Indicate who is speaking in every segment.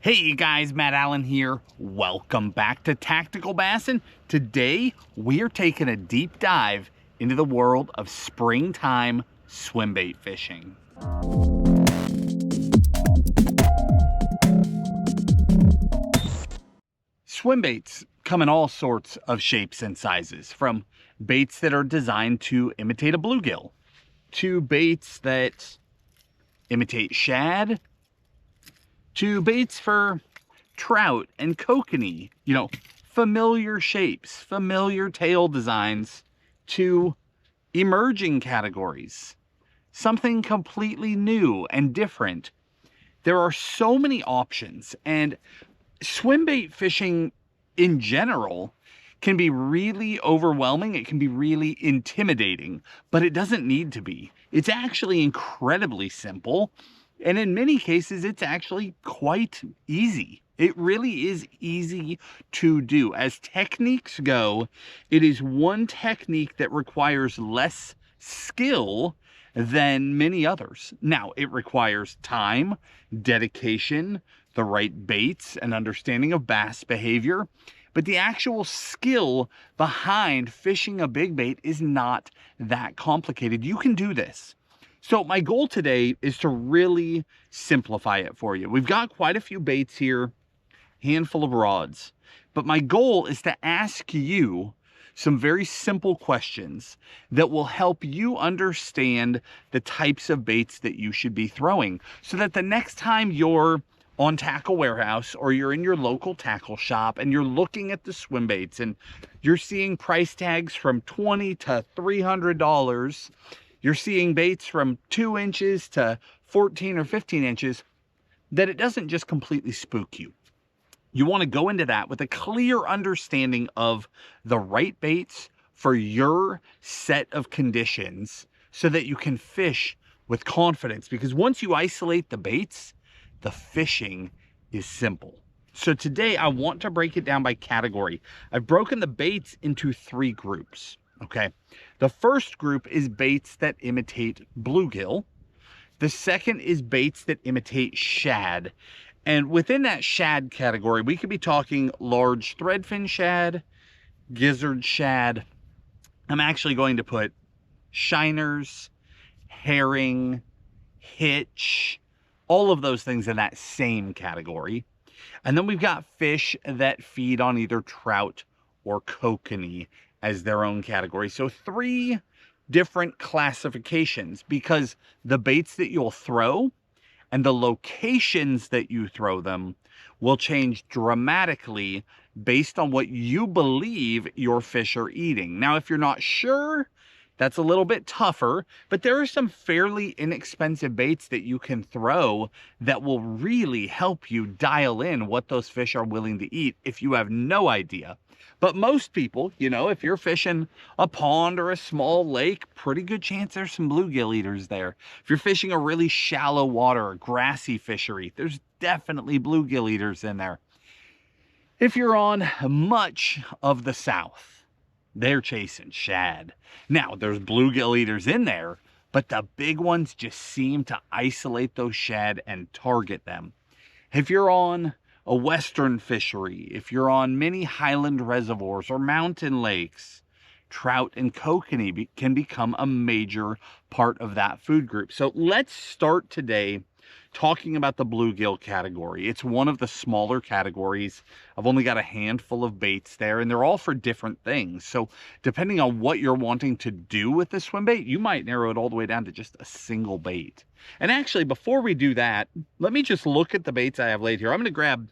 Speaker 1: Hey you guys, Matt Allen here. Welcome back to Tactical Bassin'. Today we are taking a deep dive into the world of springtime swim bait fishing. Swim baits come in all sorts of shapes and sizes, from baits that are designed to imitate a bluegill, to baits that imitate shad, to baits for trout and kokanee, familiar shapes, familiar tail designs, to emerging categories, something completely new and different. There are so many options, and swim bait fishing in general can be really overwhelming. It can be really intimidating, but it doesn't need to be. It's actually incredibly simple. And in many cases, it's actually quite easy. It really is easy to do. As techniques go, it is one technique that requires less skill than many others. Now, it requires time, dedication, the right baits, and understanding of bass behavior. But the actual skill behind fishing a big bait is not that complicated. You can do this. So my goal today is to really simplify it for you. We've got quite a few baits here, handful of rods, but my goal is to ask you some very simple questions that will help you understand the types of baits that you should be throwing, so that the next time you're on Tackle Warehouse or you're in your local tackle shop and you're looking at the swim baits and you're seeing price tags from $20 to $300, you're seeing baits from 2 inches to 14 or 15 inches, that it doesn't just completely spook you. You want to go into that with a clear understanding of the right baits for your set of conditions so that you can fish with confidence. Because once you isolate the baits, the fishing is simple. So today I want to break it down by category. I've broken the baits into 3 groups. Okay, the first group is baits that imitate bluegill. The second is baits that imitate shad. And within that shad category, we could be talking large threadfin shad, gizzard shad. I'm actually going to put shiners, herring, hitch, all of those things in that same category. And then we've got fish that feed on either trout or kokanee as their own category. So 3 different classifications, because the baits that you'll throw and the locations that you throw them will change dramatically based on what you believe your fish are eating. Now, if you're not sure, that's a little bit tougher, but there are some fairly inexpensive baits that you can throw that will really help you dial in what those fish are willing to eat if you have no idea. But most people, if you're fishing a pond or a small lake, pretty good chance there's some bluegill eaters there. If you're fishing a really shallow water or grassy fishery, there's definitely bluegill eaters in there. If you're on much of the south, they're chasing shad. Now, there's bluegill eaters in there, but the big ones just seem to isolate those shad and target them. If you're on a western fishery, if you're on many highland reservoirs or mountain lakes, trout and kokanee can become a major part of that food group. So let's start today talking about the bluegill category. It's one of the smaller categories. I've only got a handful of baits there, and they're all for different things. So depending on what you're wanting to do with the swim bait, you might narrow it all the way down to just a single bait. And actually, before we do that, let me just look at the baits I have laid here. I'm going to grab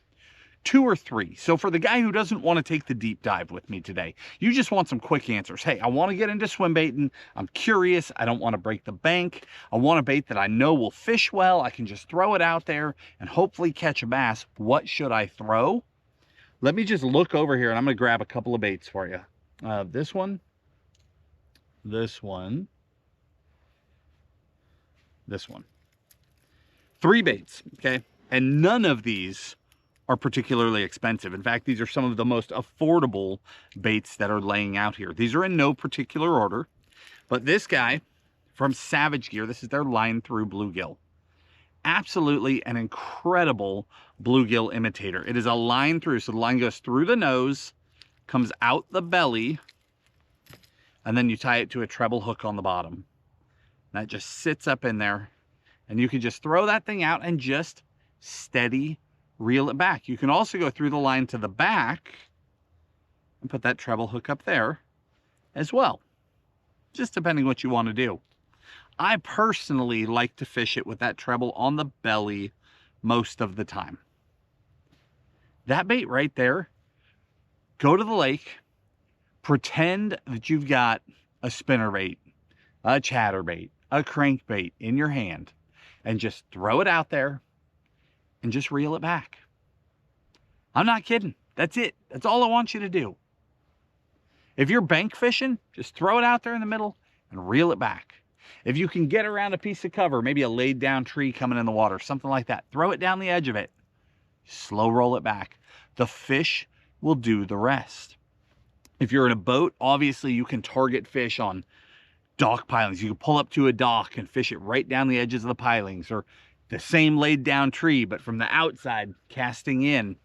Speaker 1: 2 or 3. So for the guy who doesn't want to take the deep dive with me today, you just want some quick answers. Hey, I want to get into swim baiting. I'm curious. I don't want to break the bank. I want a bait that I know will fish well. I can just throw it out there and hopefully catch a bass. What should I throw? Let me just look over here and I'm going to grab a couple of baits for you. This one, this one, this one. 3 baits, okay? And none of these are particularly expensive. In fact, these are some of the most affordable baits that are laying out here. These are in no particular order, but this guy from Savage Gear, this is their line through bluegill. absolutely an incredible bluegill imitator. It is a line through, so the line goes through the nose, comes out the belly, and then you tie it to a treble hook on the bottom. That just sits up in there, and you can just throw that thing out and just steady reel it back. You can also go through the line to the back and put that treble hook up there as well, just depending what you want to do. I personally like to fish it with that treble on the belly most of the time. That bait right there, go to the lake, pretend that you've got a spinnerbait, a chatterbait, a crankbait in your hand, and just throw it out there and just reel it back. I'm not kidding. That's it. That's all I want you to do. If you're bank fishing, just throw it out there in the middle and reel it back. If you can get around a piece of cover, maybe a laid down tree coming in the water, something like that, throw it down the edge of it, slow roll it back. The fish will do the rest. If you're in a boat, obviously you can target fish on dock pilings. You can pull up to a dock and fish it right down the edges of the pilings, or the same laid down tree, but from the outside, casting in.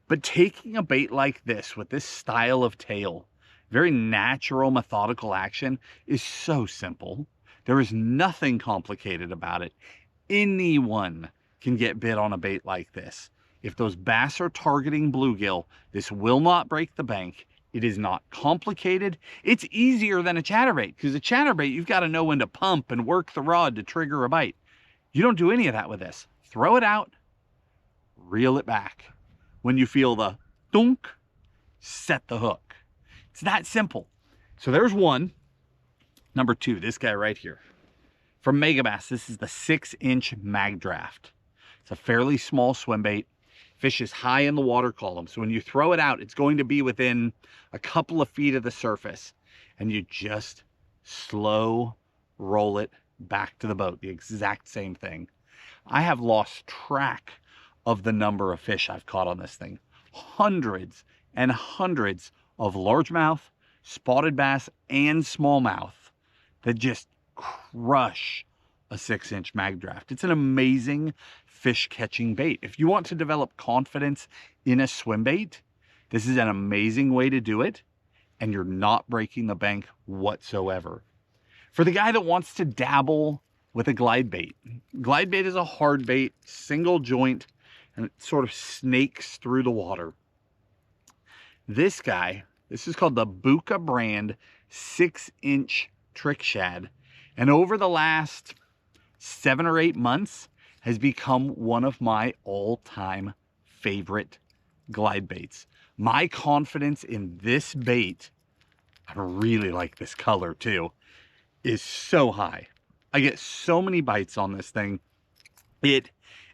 Speaker 1: But taking a bait like this with this style of tail, very natural, methodical action, is so simple. There is nothing complicated about it. Anyone can get bit on a bait like this. If those bass are targeting bluegill, this will not break the bank. It is not complicated. It's easier than a chatterbait, because a chatterbait, you've got to know when to pump and work the rod to trigger a bite. You don't do any of that with this. Throw it out, reel it back. When you feel the dunk, set the hook. It's that simple. So there's one. Number two, this guy right here. From Megabass, this is the 6-inch mag draft. It's a fairly small swim bait. Fish is high in the water column. So when you throw it out, it's going to be within a couple of feet of the surface. And you just slow roll it back to the boat. The exact same thing. I have lost track of the number of fish I've caught on this thing. Hundreds and hundreds of largemouth, spotted bass, and smallmouth that just crush a 6-inch mag draft. It's an amazing fish catching bait. If you want to develop confidence in a swim bait, this is an amazing way to do it, and you're not breaking the bank whatsoever. For the guy that wants to dabble with a glide bait is a hard bait, single joint, and it sort of snakes through the water. This guy, this is called the Buka brand 6-inch trick shad, and over the last 7 or 8 months has become one of my all-time favorite glide baits. My confidence in this bait, I really like this color too, is so high. I get so many bites on this thing. It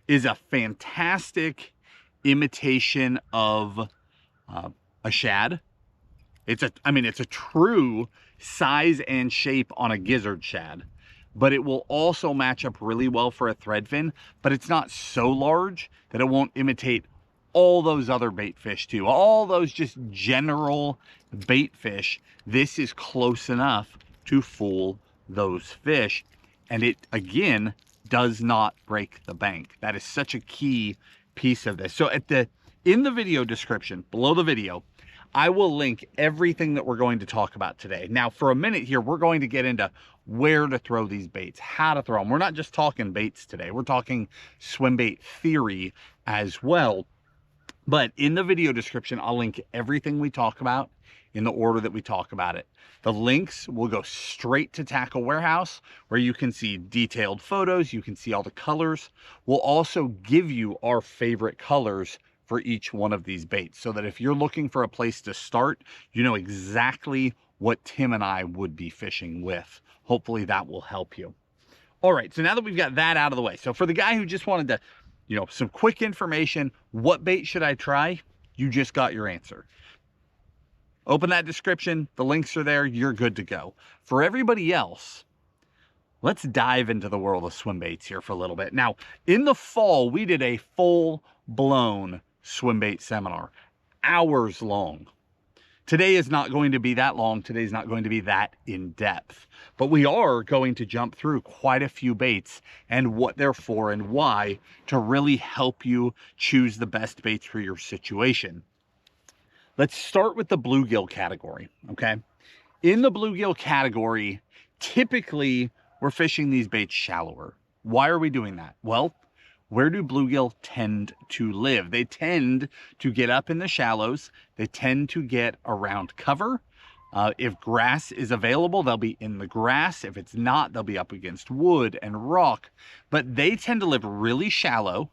Speaker 1: is a fantastic imitation of a shad. It's a true size and shape on a gizzard shad, but it will also match up really well for a threadfin, but it's not so large that it won't imitate all those other bait fish too. All those just general bait fish, this is close enough to fool those fish. And it, again, does not break the bank. That is such a key piece of this. So in the video description, below the video, I will link everything that we're going to talk about today. Now, for a minute here, we're going to get into where to throw these baits, how to throw them. We're not just talking baits today. We're talking swim bait theory as well. But in the video description, I'll link everything we talk about in the order that we talk about it. The links will go straight to Tackle Warehouse, where you can see detailed photos. You can see all the colors. We'll also give you our favorite colors for each one of these baits, so that if you're looking for a place to start, you know exactly what Tim and I would be fishing with. Hopefully that will help you. All right, so now that we've got that out of the way, so for the guy who just wanted to, some quick information, what bait should I try? You just got your answer. Open that description, the links are there, you're good to go. For everybody else, let's dive into the world of swim baits here for a little bit. Now, in the fall, we did a full-blown swim bait seminar, hours long. Today is not going to be that long. Today's not going to be that in depth, but we are going to jump through quite a few baits and what they're for and why to really help you choose the best baits for your situation. Let's start with the bluegill category, okay? In the bluegill category, typically we're fishing these baits shallower. Why are we doing that? Well, where do bluegill tend to live? They tend to get up in the shallows. They tend to get around cover. If grass is available, they'll be in the grass. If it's not, they'll be up against wood and rock. But they tend to live really shallow,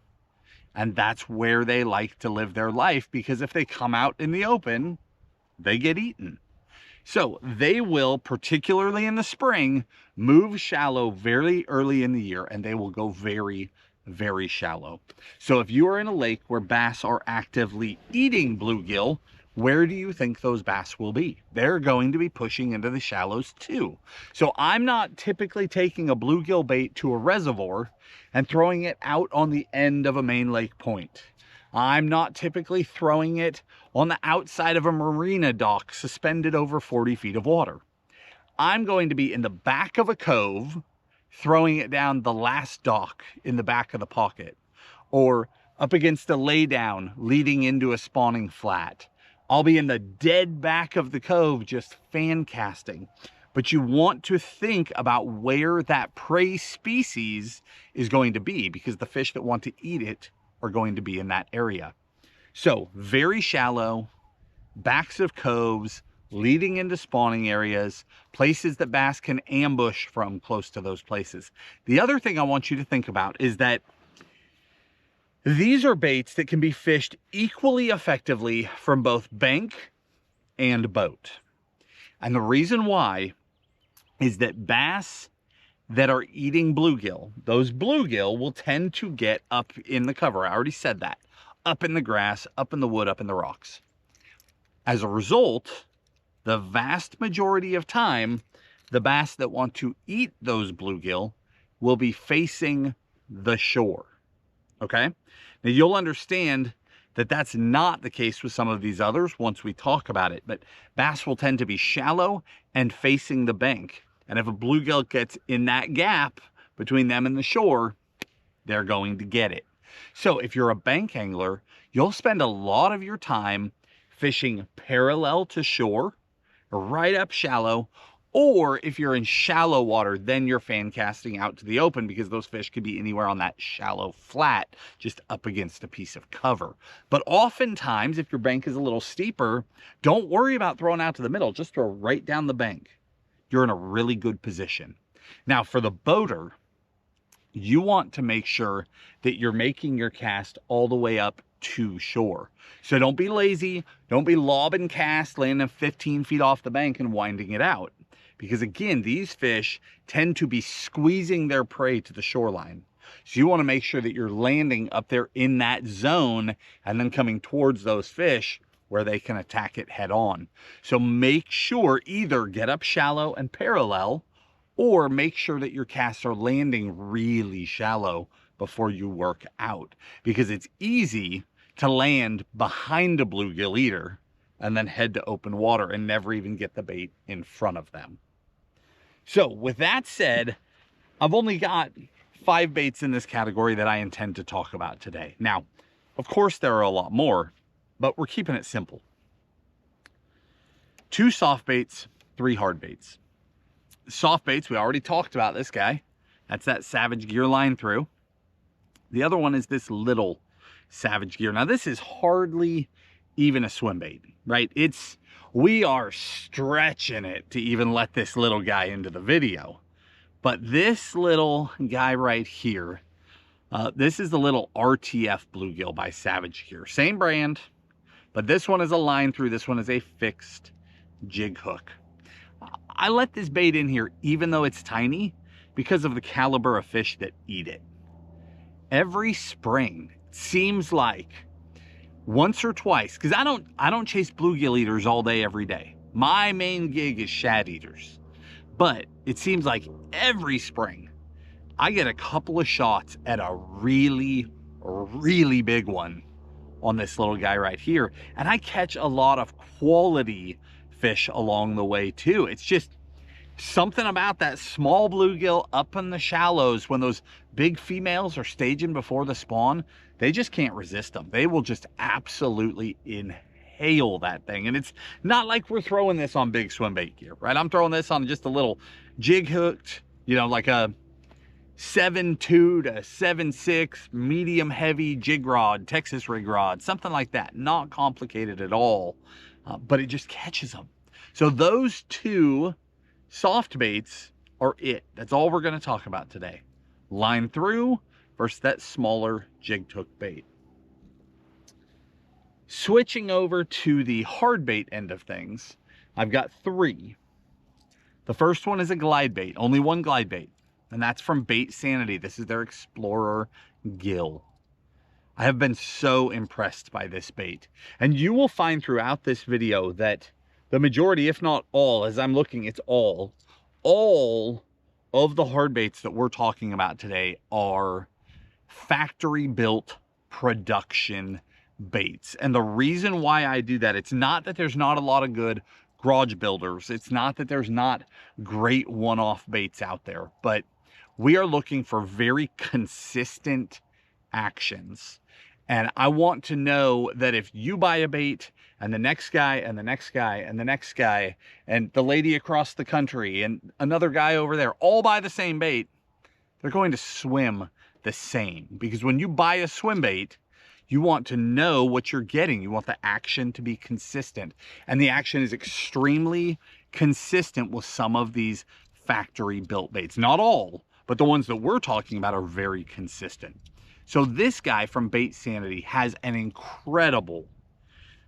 Speaker 1: and that's where they like to live their life, because if they come out in the open, they get eaten. So they will, particularly in the spring, move shallow very early in the year, and they will go very, very shallow. So if you are in a lake where bass are actively eating bluegill, where do you think those bass will be? They're going to be pushing into the shallows too. So I'm not typically taking a bluegill bait to a reservoir and throwing it out on the end of a main lake point. I'm not typically throwing it on the outside of a marina dock suspended over 40 feet of water. I'm going to be in the back of a cove, throwing it down the last dock in the back of the pocket, or up against a laydown leading into a spawning flat. I'll be in the dead back of the cove just fan casting. But you want to think about where that prey species is going to be, because the fish that want to eat it are going to be in that area. So very shallow, backs of coves, leading into spawning areas, places that bass can ambush from close to those places. The other thing I want you to think about is that these are baits that can be fished equally effectively from both bank and boat. And the reason why is that bass that are eating bluegill, those bluegill will tend to get up in the cover. I already said that. Up in the grass, up in the wood, up in the rocks. As a result, the vast majority of time, the bass that want to eat those bluegill will be facing the shore, okay? Now you'll understand that that's not the case with some of these others once we talk about it, but bass will tend to be shallow and facing the bank. And if a bluegill gets in that gap between them and the shore, they're going to get it. So if you're a bank angler, you'll spend a lot of your time fishing parallel to shore, right up shallow, or if you're in shallow water, then you're fan casting out to the open, because those fish could be anywhere on that shallow flat, just up against a piece of cover. But oftentimes, if your bank is a little steeper, don't worry about throwing out to the middle, just throw right down the bank. You're in a really good position. Now for the boater, you want to make sure that you're making your cast all the way up to shore. So don't be lazy. Don't be lobbing cast, landing 15 feet off the bank and winding it out. Because again, these fish tend to be squeezing their prey to the shoreline. So you want to make sure that you're landing up there in that zone and then coming towards those fish where they can attack it head on. So make sure either get up shallow and parallel, or make sure that your casts are landing really shallow before you work out, because it's easy to land behind a bluegill eater and then head to open water and never even get the bait in front of them. So with that said, I've only got 5 baits in this category that I intend to talk about today. Now, of course there are a lot more, but we're keeping it simple. 2 soft baits, 3 hard baits. Soft baits, we already talked about this guy. That's that Savage Gear line through. The other one is this little Savage Gear. Now this is hardly even a swim bait, right? We are stretching it to even let this little guy into the video. But this little guy right here, this is the little RTF bluegill by Savage Gear. Same brand, but this one is a line through, this one is a fixed jig hook. I let this bait in here, even though it's tiny, because of the caliber of fish that eat it. Every spring, it seems like once or twice, because I don't chase bluegill eaters all day, every day. My main gig is shad eaters. But it seems like every spring, I get a couple of shots at a really, really big one on this little guy right here. And I catch a lot of quality fish along the way too. It's just something about that small bluegill up in the shallows when those big females are staging before the spawn. They just can't resist them. They will just absolutely inhale that thing. And it's not like we're throwing this on big swim bait gear, right? I'm throwing this on just a little jig hooked, you know, like a 7.2 to 7.6 medium heavy jig rod, Texas rig rod, something like that. Not complicated at all, but it just catches them. So those two soft baits are it. That's all we're going to talk about today. Line through versus that smaller jig hook bait. Switching over to the hard bait end of things, I've got three. The first one is a glide bait, only one glide bait, and that's from Bait Sanity. This is their Explorer Gill. I have been so impressed by this bait, and you will find throughout this video that the majority, if not all, as I'm looking, it's all of the hard baits that we're talking about today are factory built production baits. And the reason why I do that, it's not that there's not a lot of good garage builders. It's not that there's not great one-off baits out there, but we are looking for very consistent actions. And I want to know that if you buy a bait and the next guy and the next guy and the next guy and the lady across the country and another guy over there all buy the same bait, they're going to swim the same. Because when you buy a swim bait, you want to know what you're getting. You want the action to be consistent. And the action is extremely consistent with some of these factory built baits. Not all, but the ones that we're talking about are very consistent. So this guy from Bait Sanity has an incredible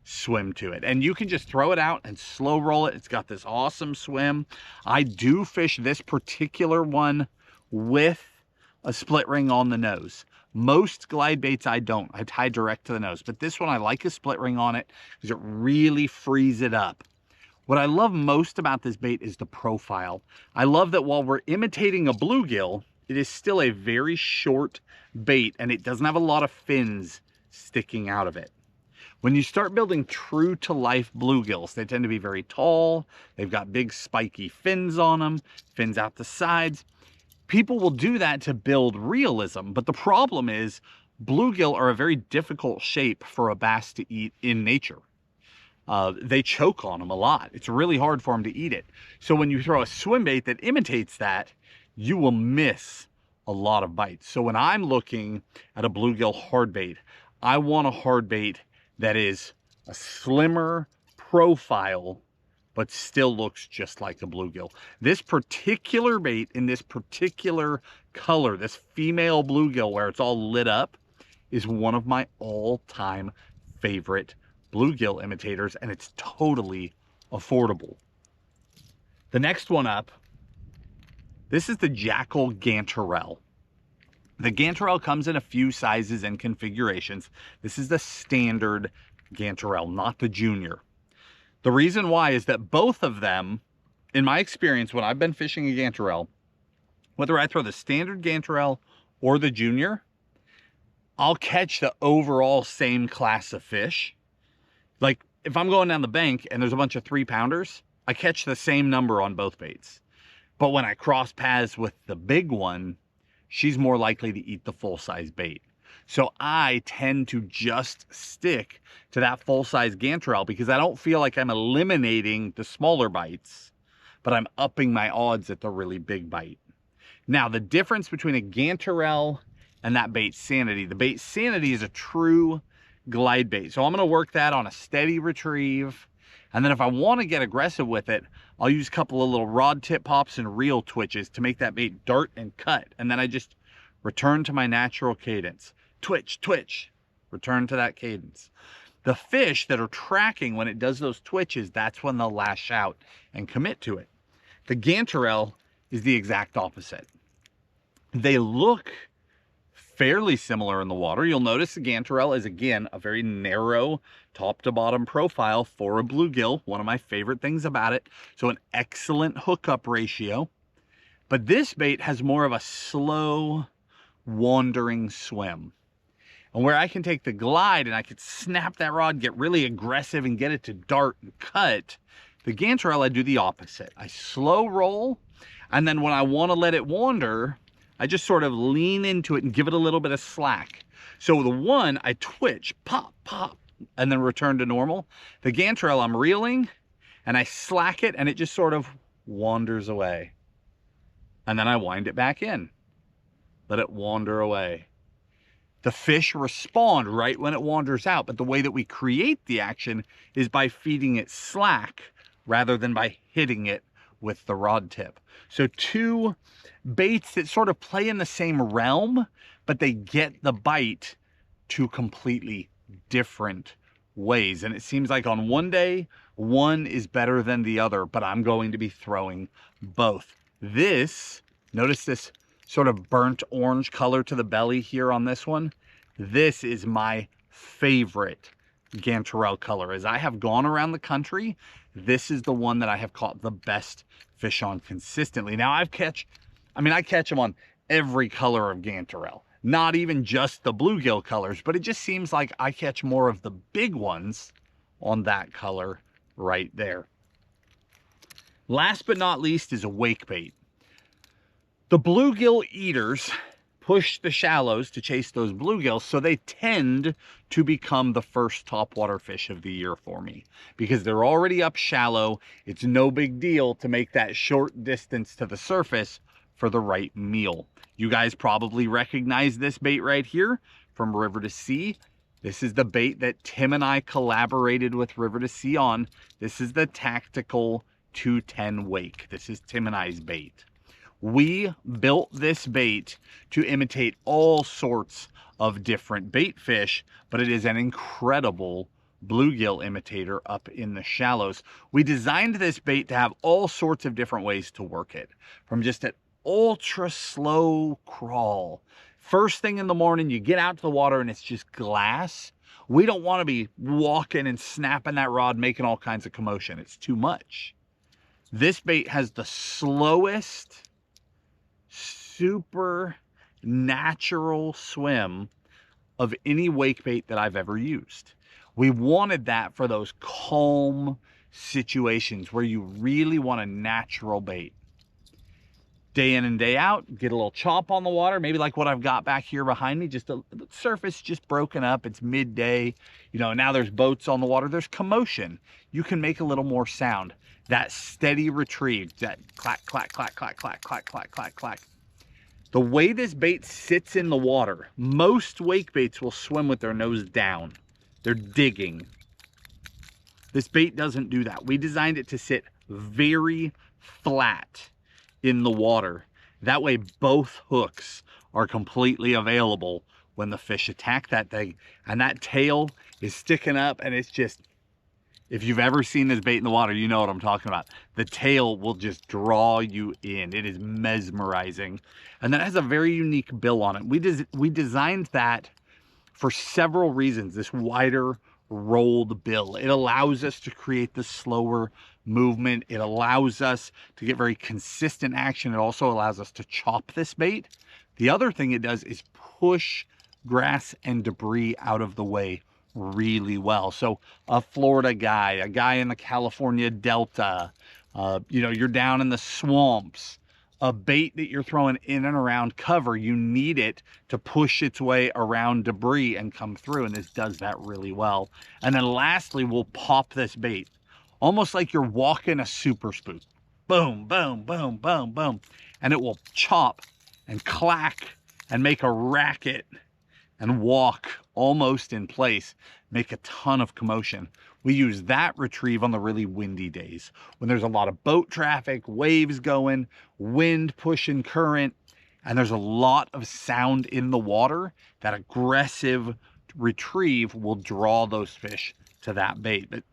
Speaker 1: swim to it. And you can just throw it out and slow roll it. It's got this awesome swim. I do fish this particular one with a split ring on the nose. Most glide baits I don't. I tie direct to the nose. But this one I like a split ring on it because it really frees it up. What I love most about this bait is the profile. I love that while we're imitating a bluegill, it is still a very short bait and it doesn't have a lot of fins sticking out of it. When you start building true to life bluegills, they tend to be very tall. They've got big spiky fins on them, fins out the sides. People will do that to build realism, but the problem is bluegill are a very difficult shape for a bass to eat in nature. They choke on them a lot. It's really hard for them to eat it. So when you throw a swim bait that imitates that, you will miss a lot of bites. So when I'm looking at a bluegill hard bait, I want a hard bait that is a slimmer profile, but still looks just like a bluegill. This particular bait in this particular color, this female bluegill where it's all lit up, is one of my all-time favorite bluegill imitators, and it's totally affordable. The next one up, this is the Jackal Gantarelle. The Gantarelle comes in a few sizes and configurations. This is the standard Gantarelle, not the junior. The reason why is that both of them, in my experience, when I've been fishing a Gantarelle, whether I throw the standard Gantarelle or the junior, I'll catch the overall same class of fish. Like if I'm going down the bank and there's a bunch of 3-pounders, I catch the same number on both baits. But when I cross paths with the big one, she's more likely to eat the full-size bait. So I tend to just stick to that full-size Gantarelle because I don't feel like I'm eliminating the smaller bites, but I'm upping my odds at the really big bite. Now, the difference between a Gantarelle and that Bait Sanity, the Bait Sanity is a true glide bait. So I'm going to work that on a steady retrieve. And then if I want to get aggressive with it, I'll use a couple of little rod tip pops and reel twitches to make that bait dart and cut. And then I just return to my natural cadence. Twitch, twitch, return to that cadence. The fish that are tracking when it does those twitches, that's when they'll lash out and commit to it. The Gantarelle is the exact opposite. They look fairly similar in the water. You'll notice the Gantarelle is, again, a very narrow top to bottom profile for a bluegill. One of my favorite things about it. So an excellent hookup ratio. But this bait has more of a slow, wandering swim. And where I can take the glide and I could snap that rod, get really aggressive and get it to dart and cut, the Gantarelle, I do the opposite. I slow roll, and then when I want to let it wander, I just sort of lean into it and give it a little bit of slack. So the one, I twitch, pop, pop, and then return to normal. The Gantarelle, I'm reeling, and I slack it, and it just sort of wanders away. And then I wind it back in. Let it wander away. The fish respond right when it wanders out, but the way that we create the action is by feeding it slack rather than by hitting it with the rod tip. So two baits that sort of play in the same realm, but they get the bite two completely different ways. And it seems like on one day, one is better than the other, but I'm going to be throwing both. This, notice this sort of burnt orange color to the belly here on this one. This is my favorite Gantarelle color. As I have gone around the country, this is the one that I have caught the best fish on consistently. Now I catch them on every color of Gantarelle, not even just the bluegill colors, but it just seems like I catch more of the big ones on that color right there. Last but not least is a wake bait. The bluegill eaters push the shallows to chase those bluegills, so they tend to become the first topwater fish of the year for me because they're already up shallow. It's no big deal to make that short distance to the surface for the right meal. You guys probably recognize this bait right here from River to Sea. This is the bait that Tim and I collaborated with River to Sea on. This is the Tactical 210 Wake. This is Tim and I's bait. We built this bait to imitate all sorts of different bait fish, but it is an incredible bluegill imitator up in the shallows. We designed this bait to have all sorts of different ways to work it, from just an ultra slow crawl. First thing in the morning, you get out to the water and it's just glass. We don't want to be walking and snapping that rod, making all kinds of commotion. It's too much. This bait has the slowest, super natural swim of any wake bait that I've ever used. We wanted that for those calm situations where you really want a natural bait. Day in and day out, get a little chop on the water, maybe like what I've got back here behind me, just the surface just broken up. It's midday, you know, now there's boats on the water, there's commotion. You can make a little more sound. That steady retrieve, that clack, clack, clack, clack, clack, clack, clack, clack, clack. The way this bait sits in the water, most wake baits will swim with their nose down. They're digging. This bait doesn't do that. We designed it to sit very flat in the water. That way both hooks are completely available when the fish attack that thing. And that tail is sticking up, and it's just, if you've ever seen this bait in the water, you know what I'm talking about. The tail will just draw you in. It is mesmerizing. And that has a very unique bill on it. We designed that for several reasons. This wider rolled bill. It allows us to create the slower movement. It allows us to get very consistent action. It also allows us to chop this bait. The other thing it does is push grass and debris out of the way really well. So a Florida guy, a guy in the California Delta, you know, you're down in the swamps, a bait that you're throwing in and around cover, you need it to push its way around debris and come through, and this does that really well. And then lastly, we'll pop this bait almost like you're walking a super spook. Boom, boom, boom, boom, boom, and it will chop and clack and make a racket and walk almost in place, make a ton of commotion. We use that retrieve on the really windy days when there's a lot of boat traffic, waves going, wind pushing current, and there's a lot of sound in the water. That aggressive retrieve will draw those fish to that bait. But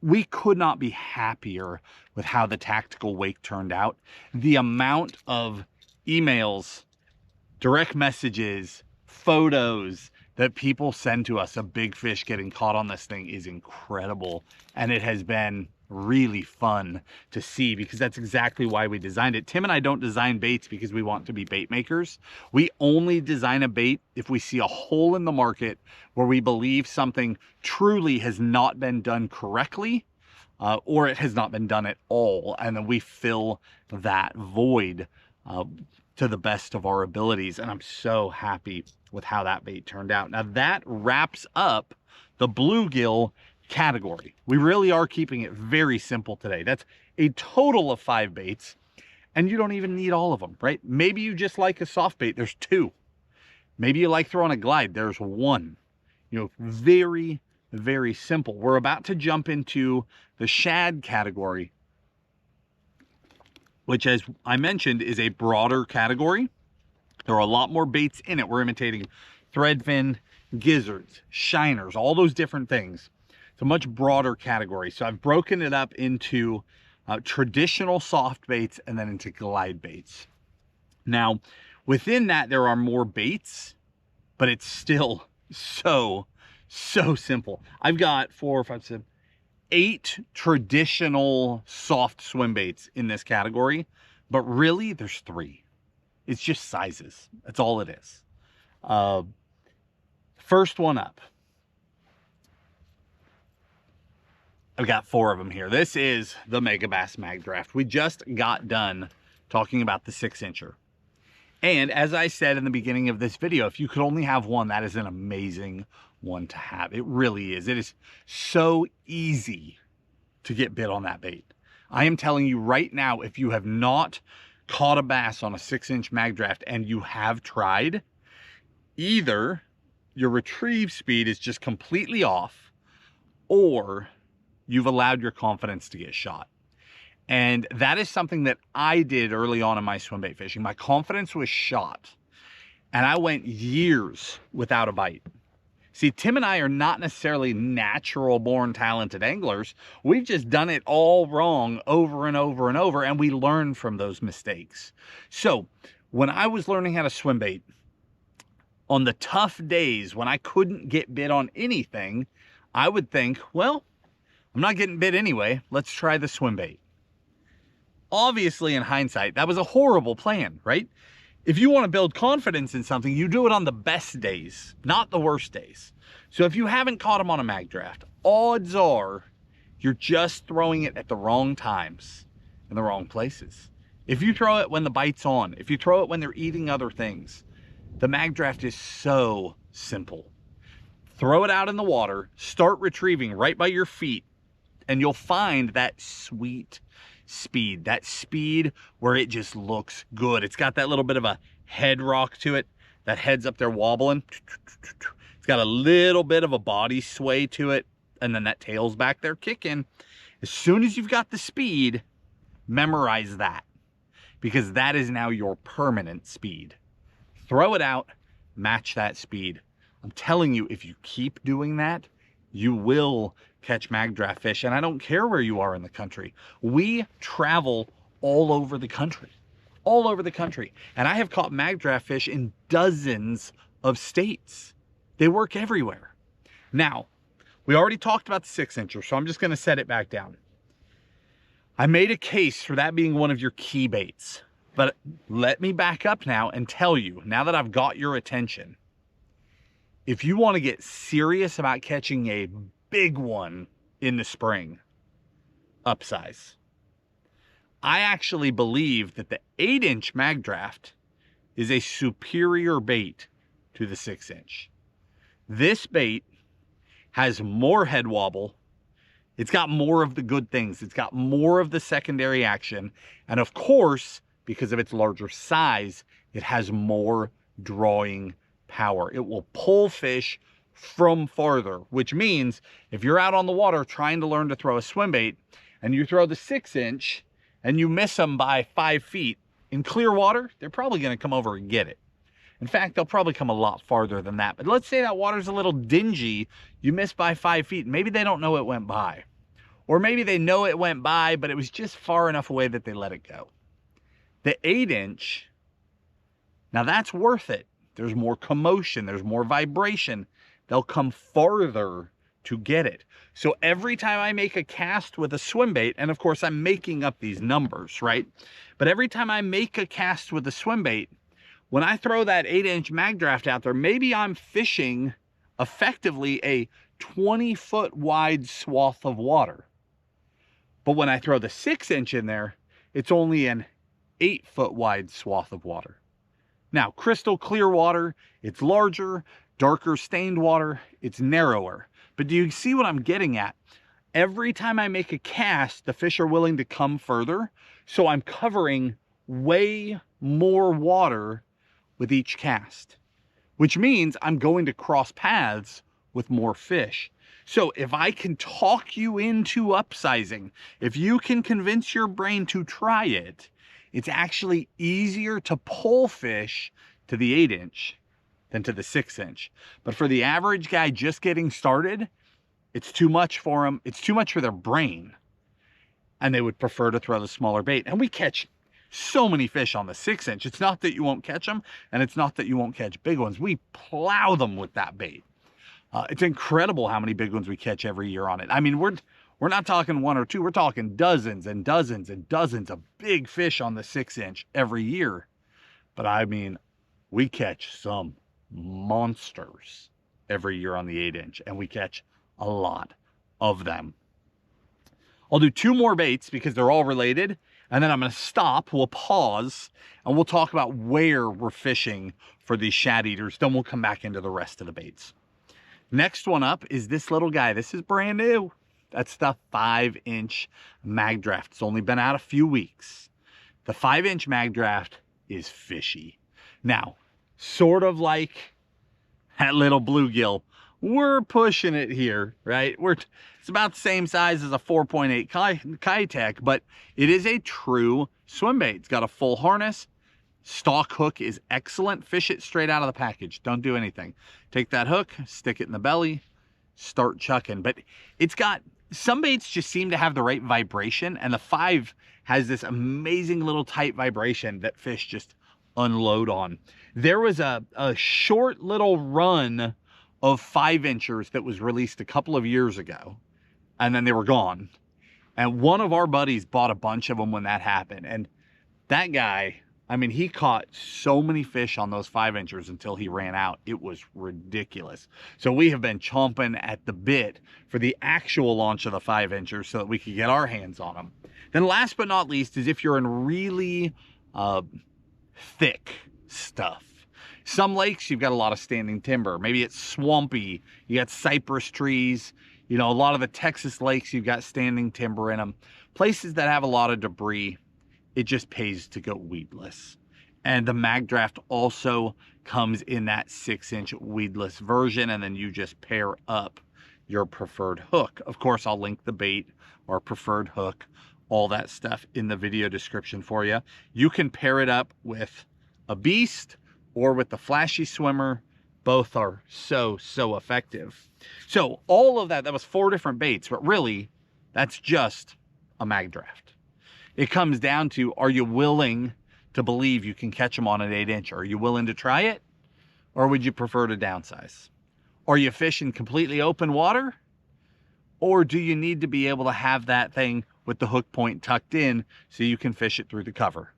Speaker 1: we could not be happier with how the Tactical Wake turned out. The amount of emails, direct messages, photos that people send to us of big fish getting caught on this thing is incredible. And it has been really fun to see, because that's exactly why we designed it. Tim and I don't design baits because we want to be bait makers. We only design a bait if we see a hole in the market where we believe something truly has not been done correctly, or it has not been done at all, and then we fill that void to the best of our abilities. And I'm so happy with how that bait turned out. Now that wraps up the bluegill category. We really are keeping it very simple today. That's a total of 5 baits, and you don't even need all of them, right? Maybe you just like a soft bait, there's 2. Maybe you like throwing a glide, there's 1. You know, very, very simple. We're about to jump into the shad category, which, as I mentioned, is a broader category. There are a lot more baits in it. We're imitating threadfin, gizzards, shiners, all those different things. It's a much broader category. So I've broken it up into traditional soft baits and then into glide baits. Now, within that, there are more baits, but it's still so simple. I've got 4, 5, 6, 8 traditional soft swim baits in this category, but really there's 3. It's just sizes. That's all it is. First one up. I've got 4 of them here. This is the Megabass Mag Draft. We just got done talking about the 6-incher. And as I said in the beginning of this video, if you could only have one, that is an amazing one to have. It really is. It is so easy to get bit on that bait. I am telling you right now, if you have not caught a bass on a 6-inch mag draft and you have tried, either your retrieve speed is just completely off, or you've allowed your confidence to get shot. And that is something that I did early on in my swim bait fishing. My confidence was shot, and I went years without a bite. See, Tim and I are not necessarily natural born talented anglers. We've just done it all wrong over and over and over, and we learn from those mistakes. So when I was learning how to swim bait, on the tough days when I couldn't get bit on anything, I would think, well, I'm not getting bit anyway, let's try the swim bait. Obviously, in hindsight, that was a horrible plan, right? If you want to build confidence in something, you do it on the best days, not the worst days. So if you haven't caught them on a mag draft, odds are you're just throwing it at the wrong times in the wrong places. If you throw it when the bite's on, if you throw it when they're eating other things, the mag draft is so simple. Throw it out in the water, start retrieving right by your feet, and you'll find that sweet speed, that speed where it just looks good. It's got that little bit of a head rock to it. That head's up there wobbling. It's got a little bit of a body sway to it, and then that tail's back there kicking. As soon as you've got the speed, memorize that, because that is now your permanent speed. Throw it out, match that speed. I'm telling you, if you keep doing that, you will catch mag draft fish. And I don't care where you are in the country. We travel all over the country, all over the country. And I have caught mag draft fish in dozens of states. They work everywhere. Now, we already talked about the 6-incher, so I'm just going to set it back down. I made a case for that being one of your key baits. But let me back up now and tell you, now that I've got your attention, if you want to get serious about catching a big one in the spring, upsize. I actually believe that the 8-inch mag draft is a superior bait to the 6-inch. This bait has more head wobble. It's got more of the good things. It's got more of the secondary action. And of course, because of its larger size, it has more drawing power. It will pull fish from farther, which means if you're out on the water trying to learn to throw a swim bait and you throw the 6-inch and you miss them by 5 feet in clear water, they're probably going to come over and get it. In fact, they'll probably come a lot farther than that. But let's say that water's a little dingy, you miss by 5 feet. Maybe they don't know it went by. Or maybe they know it went by, but it was just far enough away that they let it go. The 8-inch, now that's worth it. There's more commotion, there's more vibration. They'll come farther to get it. So every time I make a cast with a swim bait, and of course I'm making up these numbers, right? But every time I make a cast with a swim bait, when I throw that 8-inch mag draft out there, maybe I'm fishing effectively a 20-foot wide swath of water. But when I throw the 6-inch in there, it's only an 8-foot wide swath of water. Now, crystal clear water, it's larger. Darker stained water, it's narrower. But do you see what I'm getting at? Every time I make a cast, the fish are willing to come further. So I'm covering way more water with each cast, which means I'm going to cross paths with more fish. So if I can talk you into upsizing, if you can convince your brain to try it, it's actually easier to pull fish to the 8-inch than to the 6-inch. But for the average guy just getting started, it's too much for them. It's too much for their brain. And they would prefer to throw the smaller bait. And we catch so many fish on the 6-inch. It's not that you won't catch them, and it's not that you won't catch big ones. We plow them with that bait. It's incredible how many big ones we catch every year on it. I mean, we're not talking one or two. We're talking dozens and dozens and dozens of big fish on the 6-inch every year. But I mean, we catch some monsters every year on the 8-inch, and we catch a lot of them. I'll do 2 more baits because they're all related, and then I'm going to stop. We'll pause and we'll talk about where we're fishing for these shad eaters. Then we'll come back into the rest of the baits. Next one up is this little guy. This is brand new. That's the 5-inch mag draft. It's only been out a few weeks. The 5-inch mag draft is fishy. Now, sort of like that little bluegill, we're pushing it here, right? It's about the same size as a 4.8 Kitech, but it is a true swim bait. It's got a full harness. Stock hook is excellent. Fish it straight out of the package. Don't do anything. Take that hook, stick it in the belly, start chucking. But it's got, some baits just seem to have the right vibration, and the 5 has this amazing little tight vibration that fish just unload on. There was a short little run of 5-inchers that was released a couple of years ago, and then they were gone. And one of our buddies bought a bunch of them when that happened. And that guy, I mean, he caught so many fish on those 5-inchers until he ran out. It was ridiculous. So we have been chomping at the bit for the actual launch of the 5-inchers so that we could get our hands on them. Then last but not least is if you're in really thick stuff. Some lakes, you've got a lot of standing timber. Maybe it's swampy. You got cypress trees. You know, a lot of the Texas lakes, you've got standing timber in them. Places that have a lot of debris, it just pays to go weedless. And the mag draft also comes in that 6-inch weedless version, and then you just pair up your preferred hook. Of course, I'll link the bait or preferred hook, all that stuff in the video description for you. You can pair it up with a beast or with the flashy swimmer. Both are so effective. So all of that was 4 different baits, but really that's just a mag draft. It comes down to, are you willing to believe you can catch them on an 8-inch? Are you willing to try it? Or would you prefer to downsize? Are you fishing completely open water? Or do you need to be able to have that thing with the hook point tucked in so you can fish it through the cover?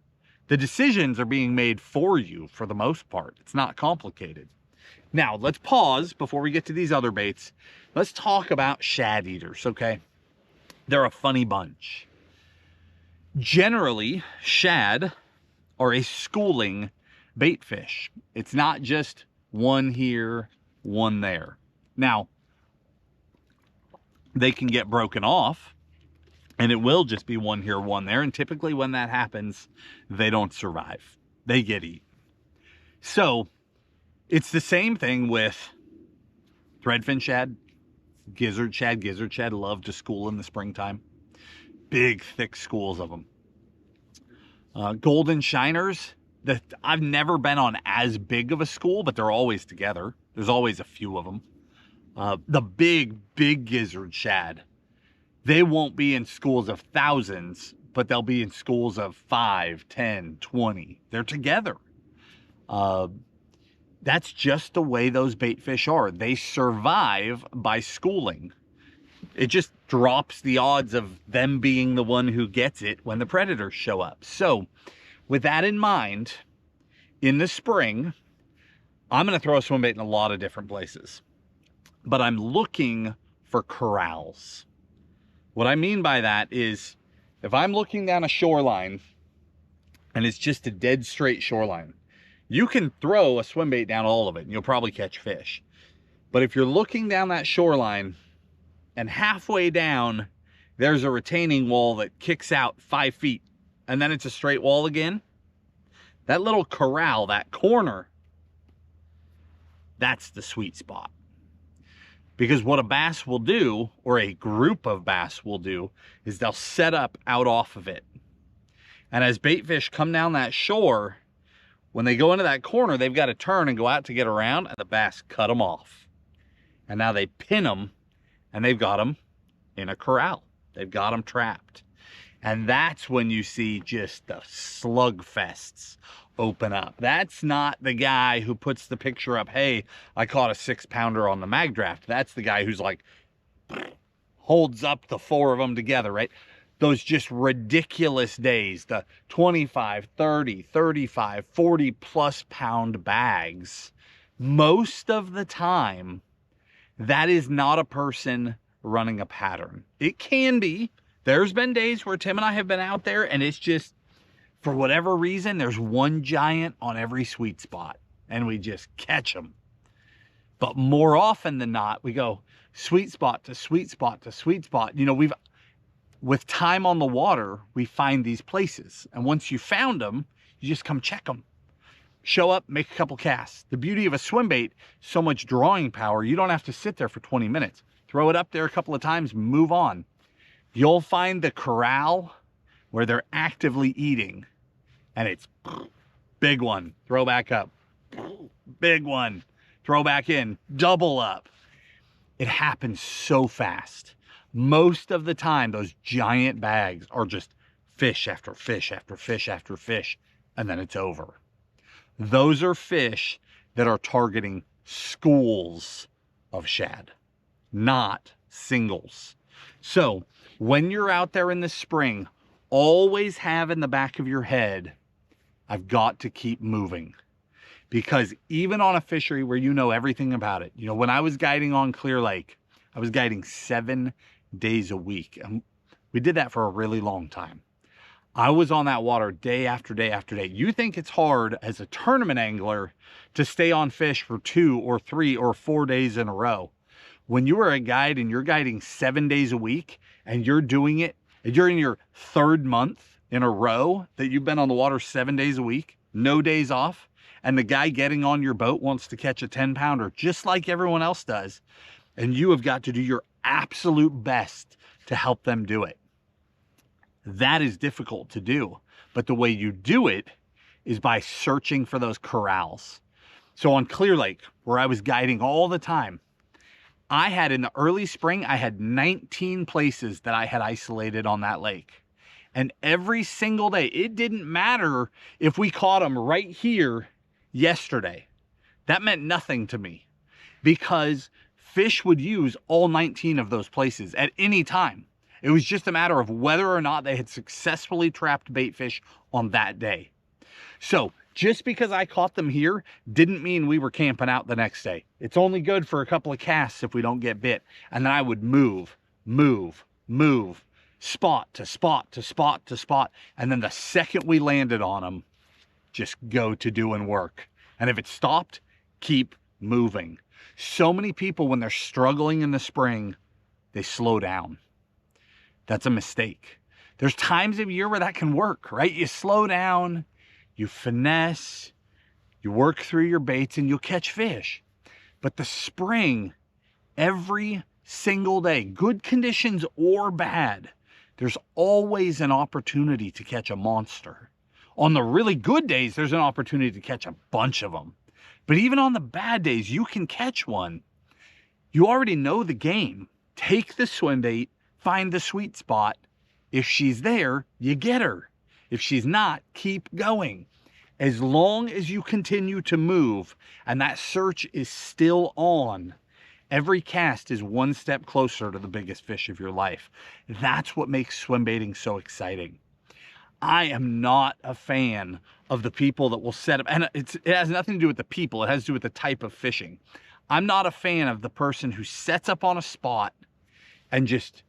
Speaker 1: The decisions are being made for you for the most part. It's not complicated. Now, let's pause before we get to these other baits. Let's talk about shad eaters, okay? They're a funny bunch. Generally, shad are a schooling bait fish. It's not just one here, one there. Now, they can get broken off, and it will just be one here, one there. And typically when that happens, they don't survive. They get eaten. So it's the same thing with threadfin shad, gizzard shad. Gizzard shad love to school in the springtime. Big, thick schools of them. Golden shiners, I've never been on as big of a school, but they're always together. There's always a few of them. The big gizzard shad, they won't be in schools of thousands, but they'll be in schools of 5, 10, 20. They're together. That's just the way those bait fish are. They survive by schooling. It just drops the odds of them being the one who gets it when the predators show up. So with that in mind, in the spring, I'm going to throw a swim bait in a lot of different places, but I'm looking for corrals. What I mean by that is if I'm looking down a shoreline and it's just a dead straight shoreline, you can throw a swim bait down all of it and you'll probably catch fish. But if you're looking down that shoreline and halfway down, there's a retaining wall that kicks out 5 feet and then it's a straight wall again, that little corral, that corner, that's the sweet spot. Because what a bass will do, or a group of bass will do, is they'll set up out off of it. And as bait fish come down that shore, when they go into that corner, they've got to turn and go out to get around, and the bass cut them off. And now they pin them, and they've got them in a corral. They've got them trapped. And that's when you see just the slugfests open up. That's not the guy who puts the picture up, hey, I caught a 6-pounder on the mag draft. That's the guy who's like, holds up the 4 of them together, right? Those just ridiculous days, the 25, 30, 35, 40 plus pound bags. Most of the time, that is not a person running a pattern. It can be. There's been days where Tim and I have been out there and it's just, for whatever reason, there's one giant on every sweet spot and we just catch them. But more often than not, we go sweet spot to sweet spot to sweet spot. You know, with time on the water, we find these places. And once you found them, you just come check them. Show up, make a couple casts. The beauty of a swim bait, so much drawing power, you don't have to sit there for 20 minutes. Throw it up there a couple of times, move on. You'll find the corral where they're actively eating. And it's big one, throw back up, big one, throw back in, double up. It happens so fast. Most of the time, those giant bags are just fish after fish after fish after fish, and then it's over. Those are fish that are targeting schools of shad, not singles. So when you're out there in the spring, always have in the back of your head, I've got to keep moving. Because even on a fishery where you know everything about it, you know, when I was guiding on Clear Lake, I was guiding 7 days a week. And we did that for a really long time. I was on that water day after day after day. You think it's hard as a tournament angler to stay on fish for 2 or 3 or 4 days in a row. When you are a guide and you're guiding 7 days a week and you're doing it, and you're in your 3rd month in a row that you've been on the water 7 days a week, no days off, and the guy getting on your boat wants to catch a 10-pounder just like everyone else does, and you have got to do your absolute best to help them do it. That is difficult to do, but the way you do it is by searching for those corrals. So on Clear Lake, where I was guiding all the time, I had in the early spring, I had 19 places that I had isolated on that lake. And every single day, it didn't matter if we caught them right here yesterday. That meant nothing to me because fish would use all 19 of those places at any time. It was just a matter of whether or not they had successfully trapped bait fish on that day. So just because I caught them here didn't mean we were camping out the next day. It's only good for a couple of casts if we don't get bit. And then I would move, spot to spot to spot to spot. And then the second we landed on them, just go to doing work. And if it stopped, keep moving. So many people, when they're struggling in the spring, they slow down. That's a mistake. There's times of year where that can work, right? You slow down, you finesse, you work through your baits, and you'll catch fish. But the spring, every single day, good conditions or bad, there's always an opportunity to catch a monster. On the really good days, there's an opportunity to catch a bunch of them. But even on the bad days, you can catch one. You already know the game. Take the swim bait, find the sweet spot. If she's there, you get her. If she's not, keep going. As long as you continue to move and that search is still on, every cast is one step closer to the biggest fish of your life. That's what makes swim baiting so exciting. I am not a fan of the people that will set up, and it has nothing to do with the people, it has to do with the type of fishing. I'm not a fan of the person who sets up on a spot and just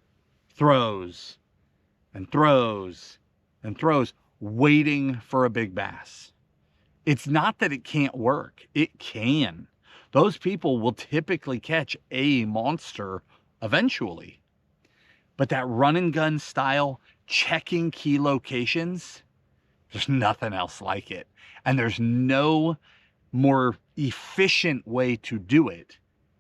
Speaker 1: throws and throws and throws, waiting for a big bass. It's not that it can't work. It can. Those people will typically catch a monster eventually. But that run and gun style, checking key locations, there's nothing else like it. And there's no more efficient way to do it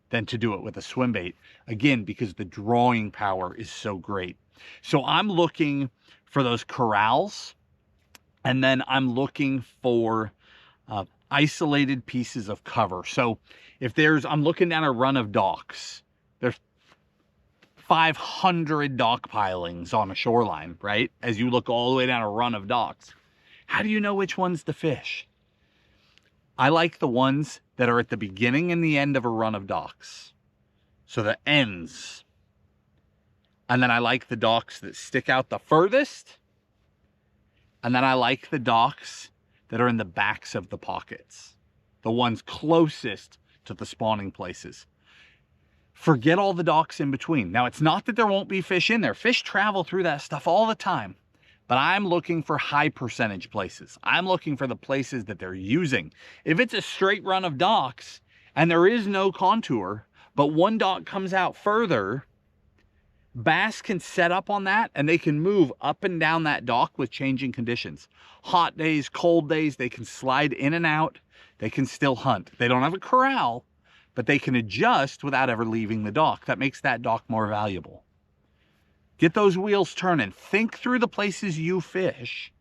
Speaker 1: than to do it with a swim bait. Again, because the drawing power is so great. So I'm looking for those corrals, and then I'm looking for isolated pieces of cover. So if I'm looking down a run of docks, there's 500 dock pilings on a shoreline, right? As you look all the way down a run of docks, how do you know which one's to fish? I like the ones that are at the beginning and the end of a run of docks. So the ends. And then I like the docks that stick out the furthest. And then I like the docks that are in the backs of the pockets. The ones closest to the spawning places. Forget all the docks in between. Now, it's not that there won't be fish in there. Fish travel through that stuff all the time. But I'm looking for high percentage places. I'm looking for the places that they're using. If it's a straight run of docks and there is no contour, but one dock comes out further, bass can set up on that and they can move up and down that dock with changing conditions. Hot days, cold days, they can slide in and out. They can still hunt. They don't have a corral, but they can adjust without ever leaving the dock. That makes that dock more valuable. Get those wheels turning. Think through the places you fish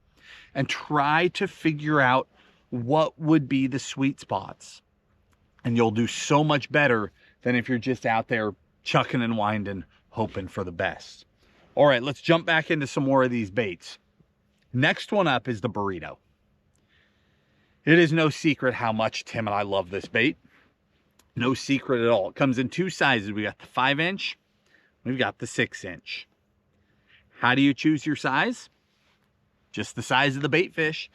Speaker 1: and try to figure out what would be the sweet spots. And you'll do so much better than if you're just out there chucking and winding, hoping for the best. All right, let's jump back into some more of these baits. Next one up is the burrito. It is no secret how much Tim and I love this bait. No secret at all. It comes in two sizes. We got the 5-inch, we've got the 6-inch. How do you choose your size? Just the size of the bait fish.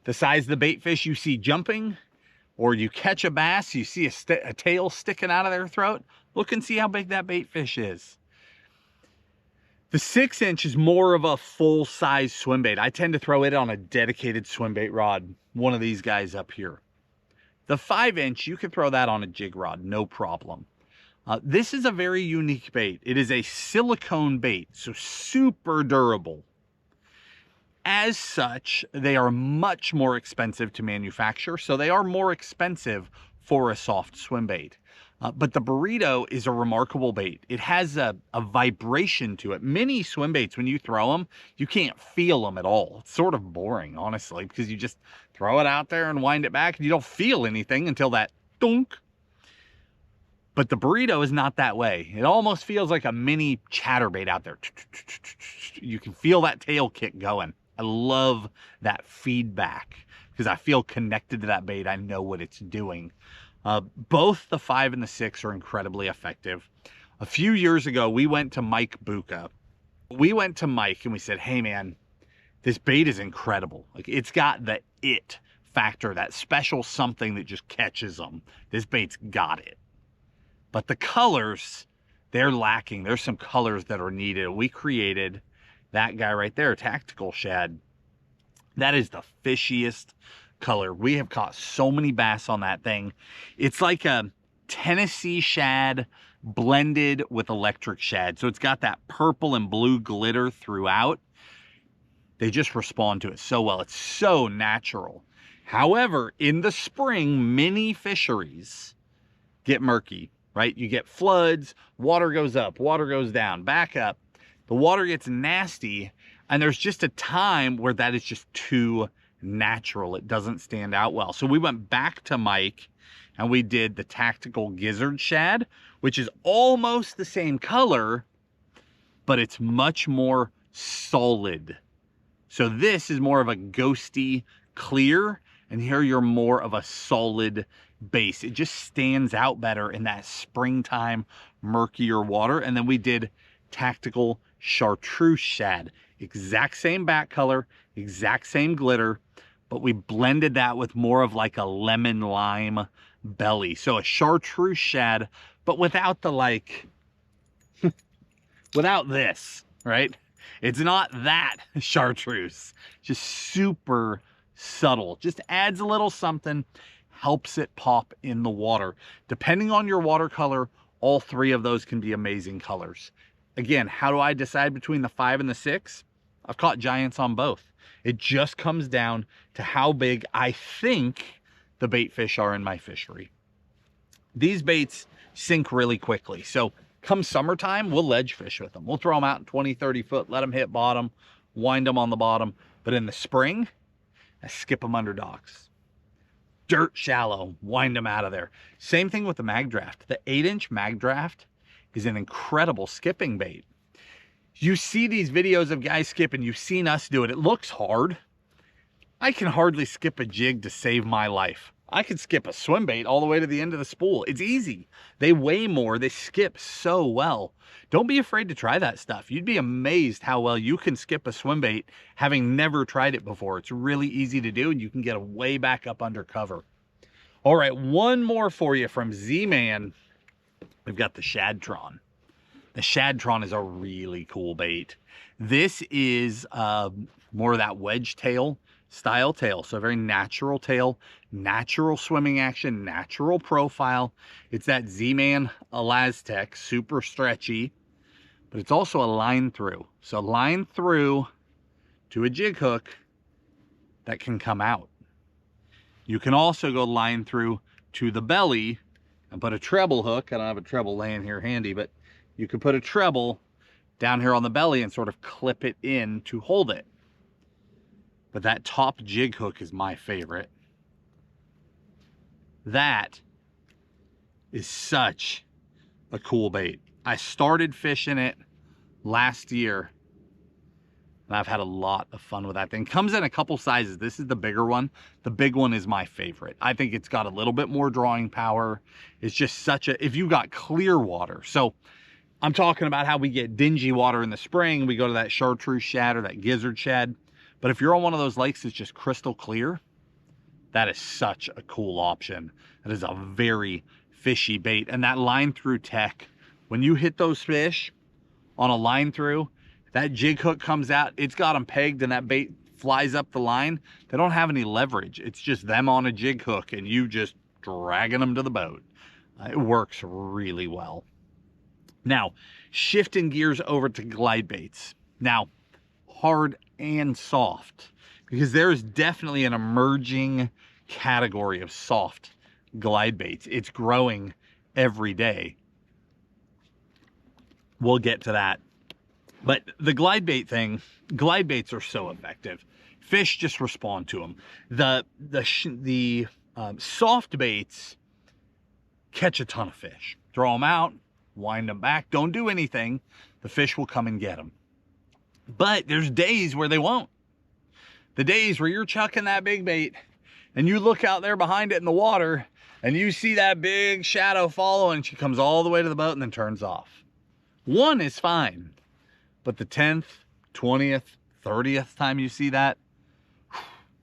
Speaker 1: The size of the bait fish you see jumping, or you catch a bass, you see a tail sticking out of their throat. Look and see how big that bait fish is. The 6-inch is more of a full-size swim bait. I tend to throw it on a dedicated swim bait rod, one of these guys up here. The 5-inch, you can throw that on a jig rod, no problem. This is a very unique bait. It is a silicone bait, so super durable. As such, they are much more expensive to manufacture, so they are more expensive for a soft swim bait. But the burrito is a remarkable bait. It has a vibration to it. Many swim baits, when you throw them, you can't feel them at all. It's sort of boring, honestly, because you just throw it out there and wind it back, and you don't feel anything until that dunk. But the burrito is not that way. It almost feels like a mini chatterbait out there. You can feel that tail kick going. I love that feedback because I feel connected to that bait. I know what it's doing. Both the 5 and the 6 are incredibly effective. A few years ago, we went to Mike Buka. We went to Mike and we said, hey man, this bait is incredible. Like, it's got the it factor, that special something that just catches them. This bait's got it. But the colors, they're lacking. There's some colors that are needed. We created that guy right there, Tactical Shad. That is the fishiest color. We have caught so many bass on that thing. It's like a Tennessee shad blended with electric shad. So it's got that purple and blue glitter throughout. They just respond to it so well. It's so natural. However, in the spring, many fisheries get murky, right? You get floods, water goes up, water goes down, back up. The water gets nasty, and there's just a time where that is just too natural. It doesn't stand out well. So we went back to Mike and we did the Tactical Gizzard Shad, which is almost the same color, but it's much more solid. So this is more of a ghosty clear, And here you're more of a solid base. It just stands out better in that springtime, murkier water. And then we did tactical chartreuse shad. Exact same back color, exact same glitter, but we blended that with more of like a lemon lime belly. So a chartreuse shad, but without the like, without this, right? It's not that chartreuse, just super subtle. Just adds a little something, helps it pop in the water. Depending on your watercolor, all three of those can be amazing colors. Again, how do I decide between the 5 and the 6? I've caught giants on both. It just comes down to how big I think the bait fish are in my fishery. These baits sink really quickly. So come summertime, we'll ledge fish with them. We'll throw them out in 20, 30 foot, let them hit bottom, wind them on the bottom. But in the spring, I skip them under docks. Dirt shallow, wind them out of there. Same thing with the mag draft. The 8-inch mag draft is an incredible skipping bait. You see these videos of guys skipping, you've seen us do it. It looks hard. I can hardly skip a jig to save my life. I could skip a swim bait all the way to the end of the spool. It's easy. They weigh more. They skip so well. Don't be afraid to try that stuff. You'd be amazed how well you can skip a swim bait having never tried it before. It's really easy to do, and you can get way back up under cover. All right, one more for you from Z-Man. We've got the Shadtron. The Shadtron is a really cool bait. This is more of that wedge tail style tail. So a very natural tail, natural swimming action, natural profile. It's that Z-Man Elastec, super stretchy, but it's also a line through. So line through to a jig hook that can come out. You can also go line through to the belly and put a treble hook. I don't have a treble laying here handy, but you could put a treble down here on the belly and sort of clip it in to hold it. But that top jig hook is my favorite. That is such a cool bait. I started fishing it last year, and I've had a lot of fun with that thing. Comes in a couple sizes. This is the bigger one. The big one is my favorite. I think it's got a little bit more drawing power. It's just such a, if you got clear water. So I'm talking about how we get dingy water in the spring. We go to that chartreuse shad or that gizzard shad. But if you're on one of those lakes that's just crystal clear, that is such a cool option. That is a very fishy bait. And that line through tech, when you hit those fish on a line through, that jig hook comes out, it's got them pegged and that bait flies up the line. They don't have any leverage. It's just them on a jig hook and you just dragging them to the boat. It works really well. Now, shifting gears over to glide baits. Now, hard and soft, because there is definitely an emerging category of soft glide baits. It's growing every day. We'll get to that. But the glide bait thing, glide baits are so effective. Fish just respond to them. The soft baits catch a ton of fish. Throw them out, wind them back, don't do anything. The fish will come and get them. But there's days where they won't. The days where you're chucking that big bait and you look out there behind it in the water and you see that big shadow follow and she comes all the way to the boat and then turns off. One is fine, but the 10th, 20th, 30th time you see that,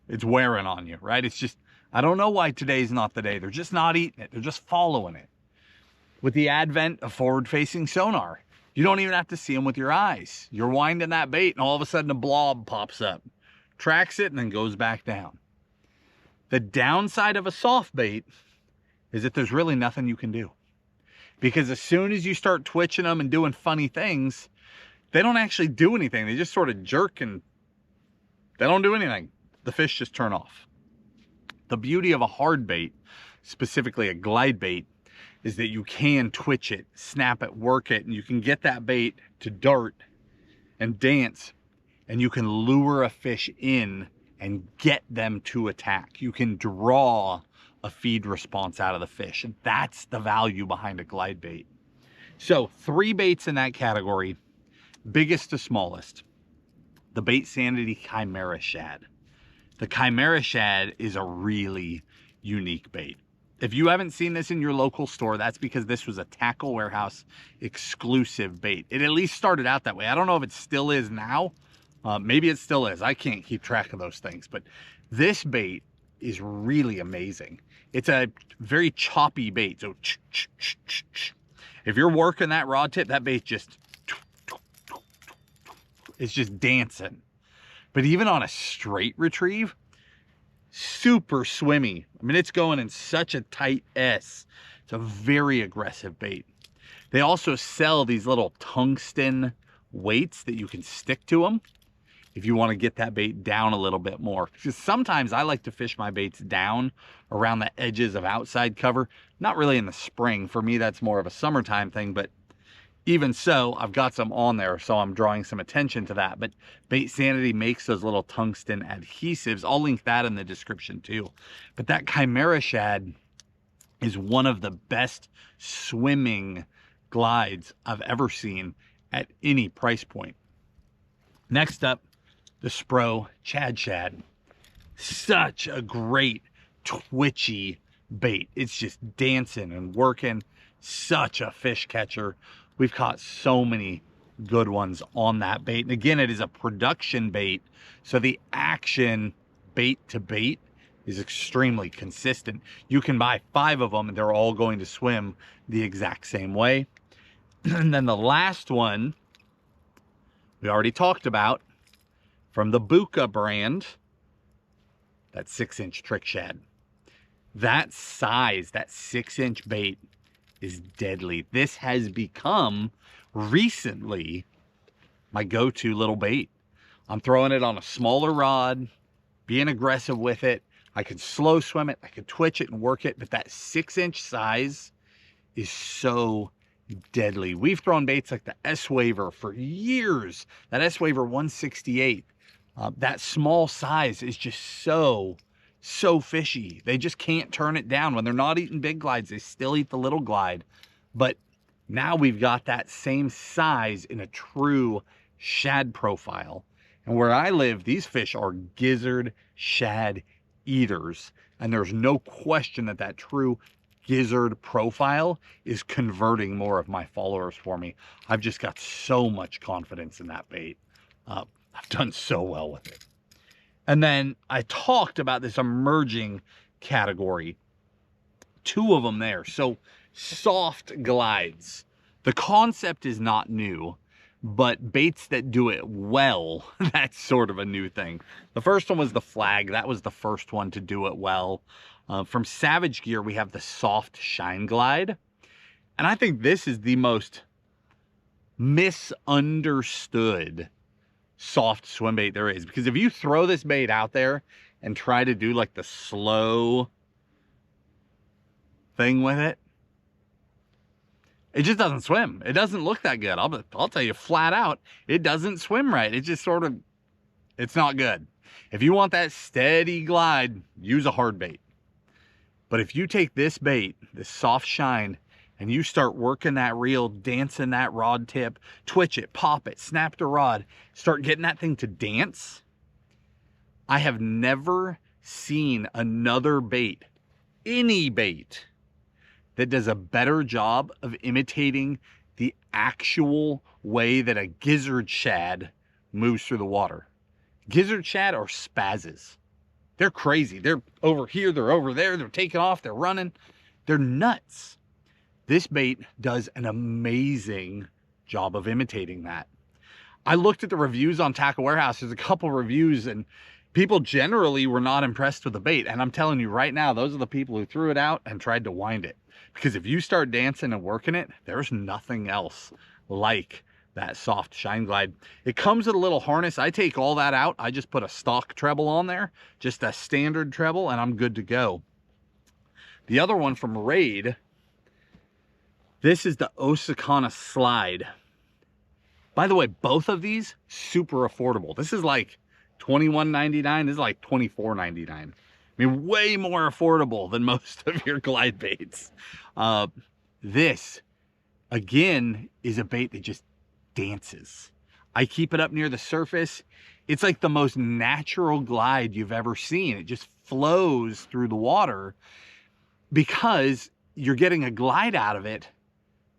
Speaker 1: it's wearing on you, right? It's just, I don't know why today's not the day. They're just not eating it. They're just following it. With the advent of forward-facing sonar, you don't even have to see them with your eyes. You're winding that bait and all of a sudden a blob pops up, tracks it, and then goes back down. The downside of a soft bait is that there's really nothing you can do. Because as soon as you start twitching them and doing funny things, they don't actually do anything. They just sort of jerk and they don't do anything. The fish just turn off. The beauty of a hard bait, specifically a glide bait, is that you can twitch it, snap it, work it, and you can get that bait to dart and dance, and you can lure a fish in and get them to attack. You can draw a feed response out of the fish, and that's the value behind a glide bait. So 3 baits in that category, biggest to smallest. The Bait Sanity Chimera Shad. The Chimera Shad is a really unique bait. If you haven't seen this in your local store, that's because this was a Tackle Warehouse exclusive bait. It at least started out that way. I don't know if it still is now. Maybe it still is. I can't keep track of those things. But this bait is really amazing. It's a very choppy bait. So if you're working that rod tip, that bait just, it's just dancing. But even on a straight retrieve, super swimmy. I mean, it's going in such a tight S. It's a very aggressive bait. They also sell these little tungsten weights that you can stick to them if you want to get that bait down a little bit more. Because sometimes I like to fish my baits down around the edges of outside cover. Not really in the spring. For me, that's more of a summertime thing, but even so, I've got some on there, so I'm drawing some attention to that. But Bait Sanity makes those little tungsten adhesives. I'll link that in the description too. But that Chimera Shad is one of the best swimming glides I've ever seen at any price point. Next up, the Spro Chad Shad. Such a great twitchy bait. It's just dancing and working. Such a fish catcher. We've caught so many good ones on that bait. And again, it is a production bait, so the action bait to bait is extremely consistent. You can buy 5 of them and they're all going to swim the exact same way. And then the last one we already talked about, from the Buka brand, that 6-inch trick shad. That size, that 6-inch bait is deadly. This has become recently my go-to little bait. I'm throwing it on a smaller rod, being aggressive with it. I could slow swim it, I could twitch it and work it, but that 6-inch size is so deadly. We've thrown baits like the S-Waver for years. That S-Waver 168, that small size is just so fishy. They just can't turn it down. When they're not eating big glides, they still eat the little glide. But now we've got that same size in a true shad profile. And where I live, these fish are gizzard shad eaters. And there's no question that that true gizzard profile is converting more of my followers for me. I've just got so much confidence in that bait. I've done so well with it. And then I talked about this emerging category. 2 of them there. So soft glides. The concept is not new, but baits that do it well, that's sort of a new thing. The first one was the Flag. That was the first one to do it well. From Savage Gear, we have the soft shine glide. And I think this is the most misunderstood soft swim bait there is, because if you throw this bait out there and try to do like the slow thing with it, it just doesn't swim. It doesn't look that good. I'll tell you flat out, it doesn't swim right. It just sort of, it's not good. If you want that steady glide, use a hard bait. But if you take this bait, this soft shine, and you start working that reel, dancing that rod tip, twitch it, pop it, snap the rod, start getting that thing to dance, I have never seen another bait, any bait, that does a better job of imitating the actual way that a gizzard shad moves through the water. Gizzard shad are spazzes. They're crazy. They're over here, they're over there, they're taking off, they're running. They're nuts. This bait does an amazing job of imitating that. I looked at the reviews on Tackle Warehouse. There's a couple reviews and people generally were not impressed with the bait. And I'm telling you right now, those are the people who threw it out and tried to wind it. Because if you start dancing and working it, there's nothing else like that soft shine glide. It comes with a little harness. I take all that out. I just put a stock treble on there, just a standard treble, and I'm good to go. The other one from Raid, this is the Osakana Slide. By the way, both of these, super affordable. This is like $21.99. This is like $24.99. I mean, way more affordable than most of your glide baits. This, again, is a bait that just dances. I keep it up near the surface. It's like the most natural glide you've ever seen. It just flows through the water because you're getting a glide out of it,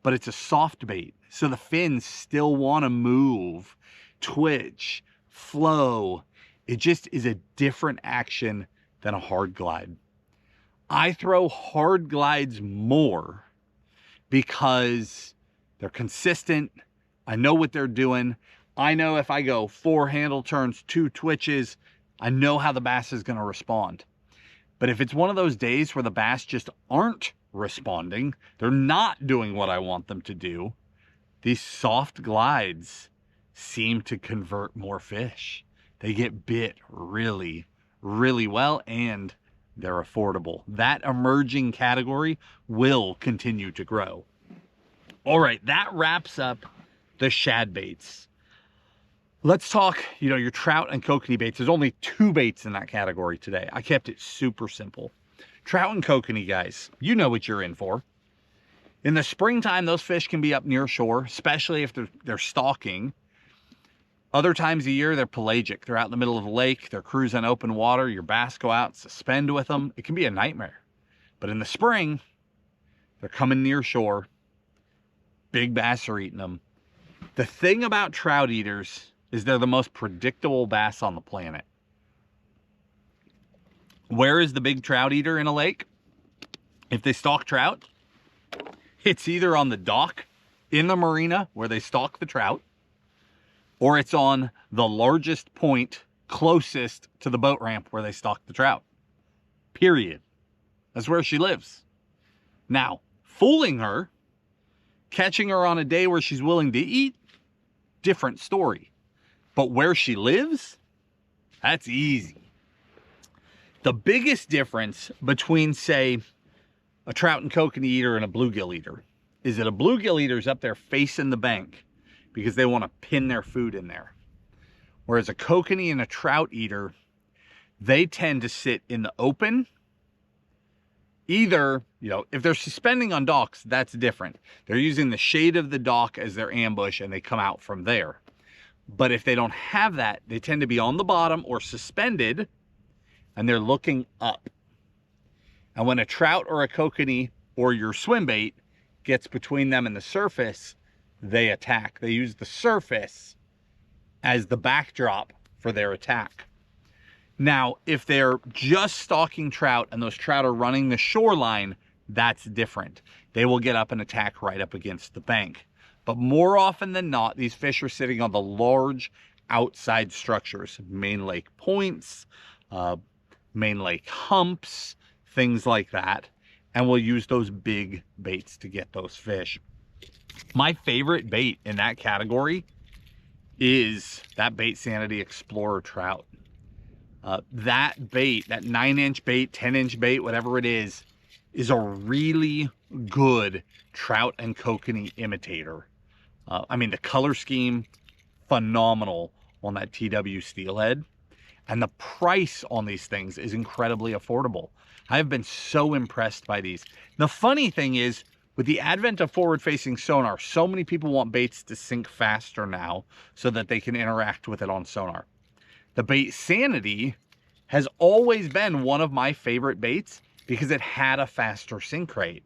Speaker 1: but it's a soft bait. So the fins still want to move, twitch, flow. It just is a different action than a hard glide. I throw hard glides more because they're consistent. I know what they're doing. I know if I go 4 handle turns, 2 twitches, I know how the bass is going to respond. But if it's one of those days where the bass just aren't responding, they're not doing what I want them to do, these soft glides seem to convert more fish. They get bit really, really well, and they're affordable. That emerging category will continue to grow. All right, that wraps up the shad baits. Let's talk, your trout and kokanee baits. There's only 2 baits in that category today. I kept it super simple. Trout and kokanee, guys, you know what you're in for. In the springtime, those fish can be up near shore, especially if they're stalking. Other times of year, they're pelagic. They're out in the middle of the lake. They're cruising open water. Your bass go out, suspend with them. It can be a nightmare. But in the spring, they're coming near shore. Big bass are eating them. The thing about trout eaters is they're the most predictable bass on the planet. Where is the big trout eater in a lake? If they stalk trout, it's either on the dock in the marina where they stalk the trout, or it's on the largest point closest to the boat ramp where they stalk the trout. Period. That's where she lives. Now, fooling her, catching her on a day where she's willing to eat, different story. But where she lives, that's easy. The biggest difference between, say, a trout and kokanee eater and a bluegill eater is that a bluegill eater is up there facing the bank because they want to pin their food in there. Whereas a kokanee and a trout eater, they tend to sit in the open. Either, if they're suspending on docks, that's different. They're using the shade of the dock as their ambush and they come out from there. But if they don't have that, they tend to be on the bottom or suspended and they're looking up. And when a trout or a kokanee or your swim bait gets between them and the surface, they attack. They use the surface as the backdrop for their attack. Now, if they're just stalking trout and those trout are running the shoreline, that's different. They will get up and attack right up against the bank. But more often than not, these fish are sitting on the large outside structures, main lake points, main lake humps, things like that. And we'll use those big baits to get those fish. My favorite bait in that category is that Bait Sanity Explorer Trout. That bait, that 9-inch bait, 10-inch bait, whatever it is a really good trout and kokanee imitator. I mean, the color scheme, phenomenal on that TW steelhead. And the price on these things is incredibly affordable. I've been so impressed by these. The funny thing is, with the advent of forward-facing sonar, so many people want baits to sink faster now so that they can interact with it on sonar. The Bait Sanity has always been one of my favorite baits because it had a faster sink rate.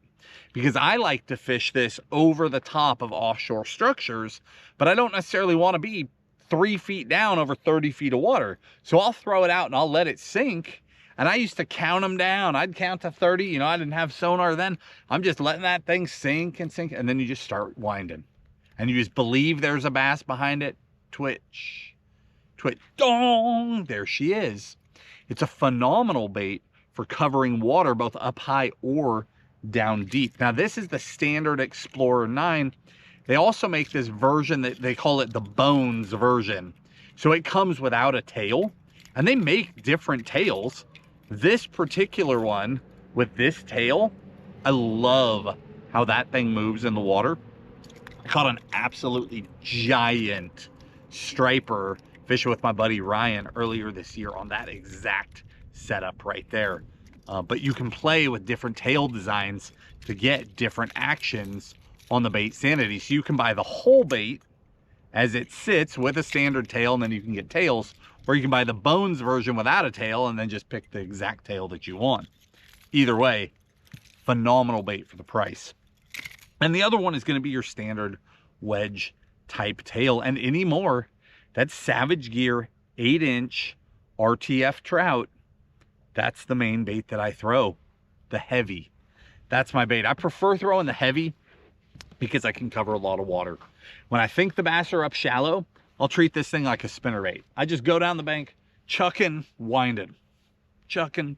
Speaker 1: Because I like to fish this over the top of offshore structures, but I don't necessarily want to be 3 feet down over 30 feet of water. So I'll throw it out and I'll let it sink. And I used to count them down. I'd count to 30. I didn't have sonar then. I'm just letting that thing sink and sink. And then you just start winding. And you just believe there's a bass behind it. Twitch. Twitch. Dong! There she is. It's a phenomenal bait for covering water both up high or down deep. Now this is the standard Explorer 9. They also make this version that they call it the Bones version. So it comes without a tail, and they make different tails. This particular one with this tail, I love how that thing moves in the water. I caught an absolutely giant striper fishing with my buddy Ryan earlier this year on that exact setup right there. But you can play with different tail designs to get different actions on the Bait Sanity. So you can buy the whole bait as it sits with a standard tail, and then you can get tails, or you can buy the bones version without a tail and then just pick the exact tail that you want. Either way, phenomenal bait for the price. And the other one is going to be your standard wedge type tail. And anymore, that Savage Gear 8-inch RTF trout, that's the main bait that I throw, the heavy. That's my bait. I prefer throwing the heavy because I can cover a lot of water. When I think the bass are up shallow, I'll treat this thing like a spinnerbait. I just go down the bank, chucking, winding, chucking,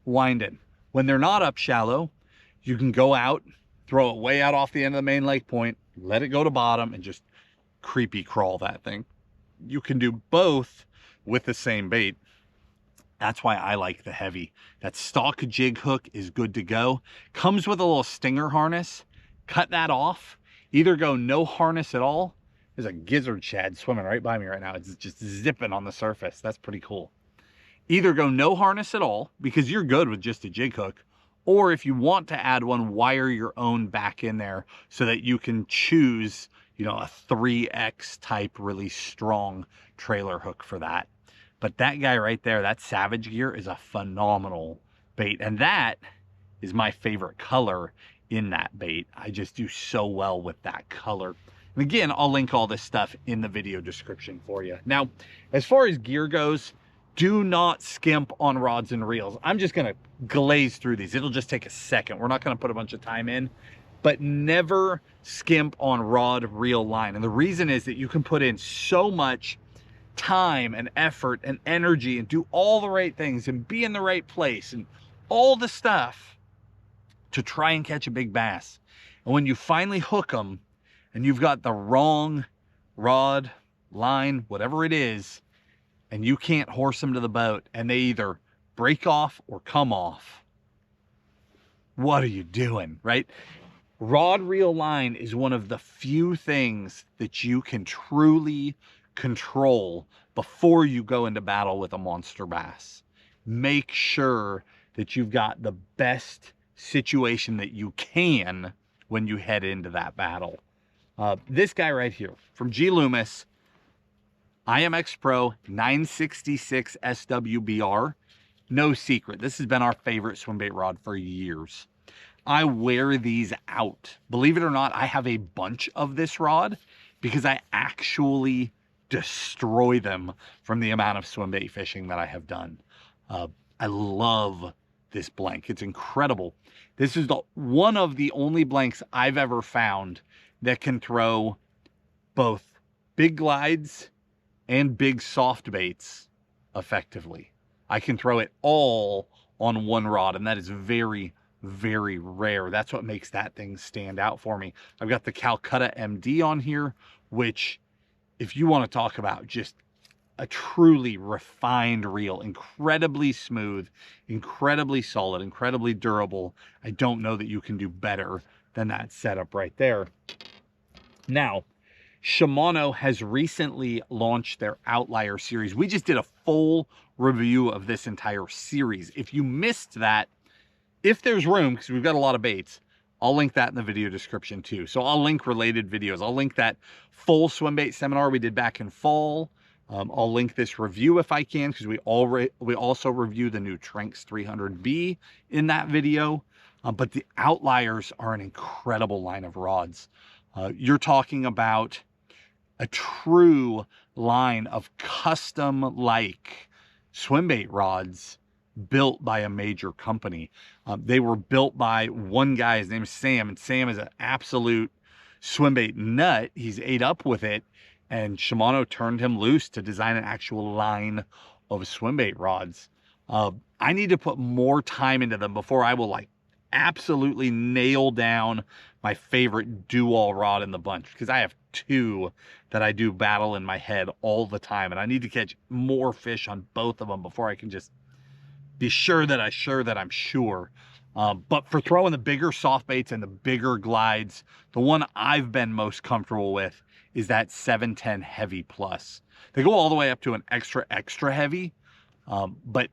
Speaker 1: winding. When they're not up shallow, you can go out, throw it way out off the end of the main lake point, let it go to bottom, and just creepy crawl that thing. You can do both with the same bait. That's why I like the heavy. That stock jig hook is good to go. Comes with a little stinger harness. Cut that off. Either go no harness at all. There's a gizzard shad swimming right by me right now. It's just zipping on the surface. That's pretty cool. Either go no harness at all, because you're good with just a jig hook, or if you want to add one, wire your own back in there so that you can choose, you know, a 3X type really strong trailer hook for that. But that guy right there, that Savage Gear, is a phenomenal bait. And that is my favorite color in that bait. I just do so well with that color. And again, I'll link all this stuff in the video description for you. Now, as far as gear goes, do not skimp on rods and reels. I'm just gonna glaze through these. It'll just take a second. We're not gonna put a bunch of time in, but never skimp on rod, reel, line. And the reason is that you can put in so much time and effort and energy and do all the right things and be in the right place and all the stuff to try and catch a big bass. And when you finally hook them and you've got the wrong rod, line, whatever it is, and you can't horse them to the boat and they either break off or come off, what are you doing, right? Rod, reel, line is one of the few things that you can truly control before you go into battle with a monster bass. Make sure that you've got the best situation that you can when you head into that battle. This guy right here from G Loomis, IMX Pro 966 SWBR. No secret, this has been our favorite swim bait rod for years. I wear these out. Believe it or not, I have a bunch of this rod because I actually destroy them from the amount of swim bait fishing that I have done. I love this blank. It's incredible. This is one of the only blanks I've ever found that can throw both big glides and big soft baits effectively. I can throw it all on one rod, and that is very, very rare. That's what makes that thing stand out for me. I've got the Calcutta MD on here, which, if you want to talk about just a truly refined reel, incredibly smooth, incredibly solid, incredibly durable, I don't know that you can do better than that setup right there. Now, Shimano has recently launched their Outlier series. We just did a full review of this entire series. If you missed that, if there's room, because we've got a lot of baits, I'll link that in the video description too. So I'll link related videos. I'll link that full swim bait seminar we did back in fall. I'll link this review if I can, because we also review the new Tranx 300B in that video. But the Outliers are an incredible line of rods. You're talking about a true line of custom-like swim bait rods built by a major company. They were built by one guy. His name is Sam, and Sam is an absolute swim bait nut. He's ate up with it, and Shimano turned him loose to design an actual line of swim bait rods. I need to put more time into them before I will like absolutely nail down my favorite do-all rod in the bunch, because I have two that I do battle in my head all the time, and I need to catch more fish on both of them before I can just be sure that I'm sure. But for throwing the bigger soft baits and the bigger glides, the one I've been most comfortable with is that 710 Heavy Plus. They go all the way up to an extra heavy, but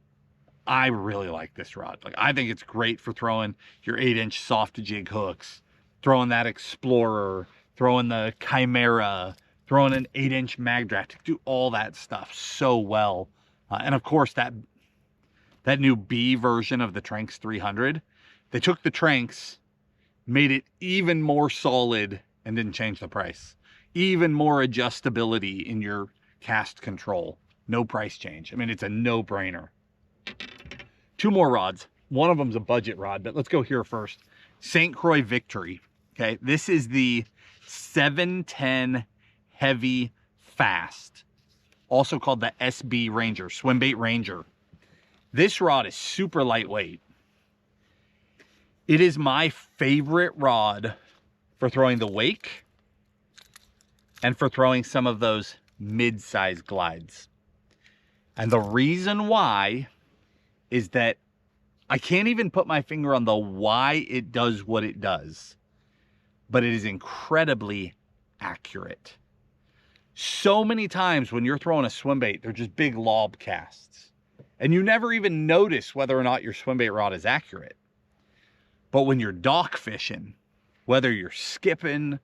Speaker 1: I really like this rod. Like, I think it's great for throwing your 8-inch soft jig hooks, throwing that Explorer, throwing the Chimera, throwing an 8-inch mag draft, do all that stuff so well. And of course, that new B version of the Tranx 300, they took the Tranx, made it even more solid, and didn't change the price. Even more adjustability in your cast control. No price change. I mean, it's a no-brainer. 2 more rods. One of them's a budget rod, but let's go here first. St. Croix Victory. Okay, this is the 710 Heavy Fast, also called the SB Ranger, Swimbait Ranger. This rod is super lightweight. It is my favorite rod for throwing the wake and for throwing some of those mid-size glides. And the reason why is that I can't even put my finger on the why it does what it does, but it is incredibly accurate. So many times when you're throwing a swim bait, they're just big lob casts, and you never even notice whether or not your swim bait rod is accurate. But when you're dock fishing, whether you're skipping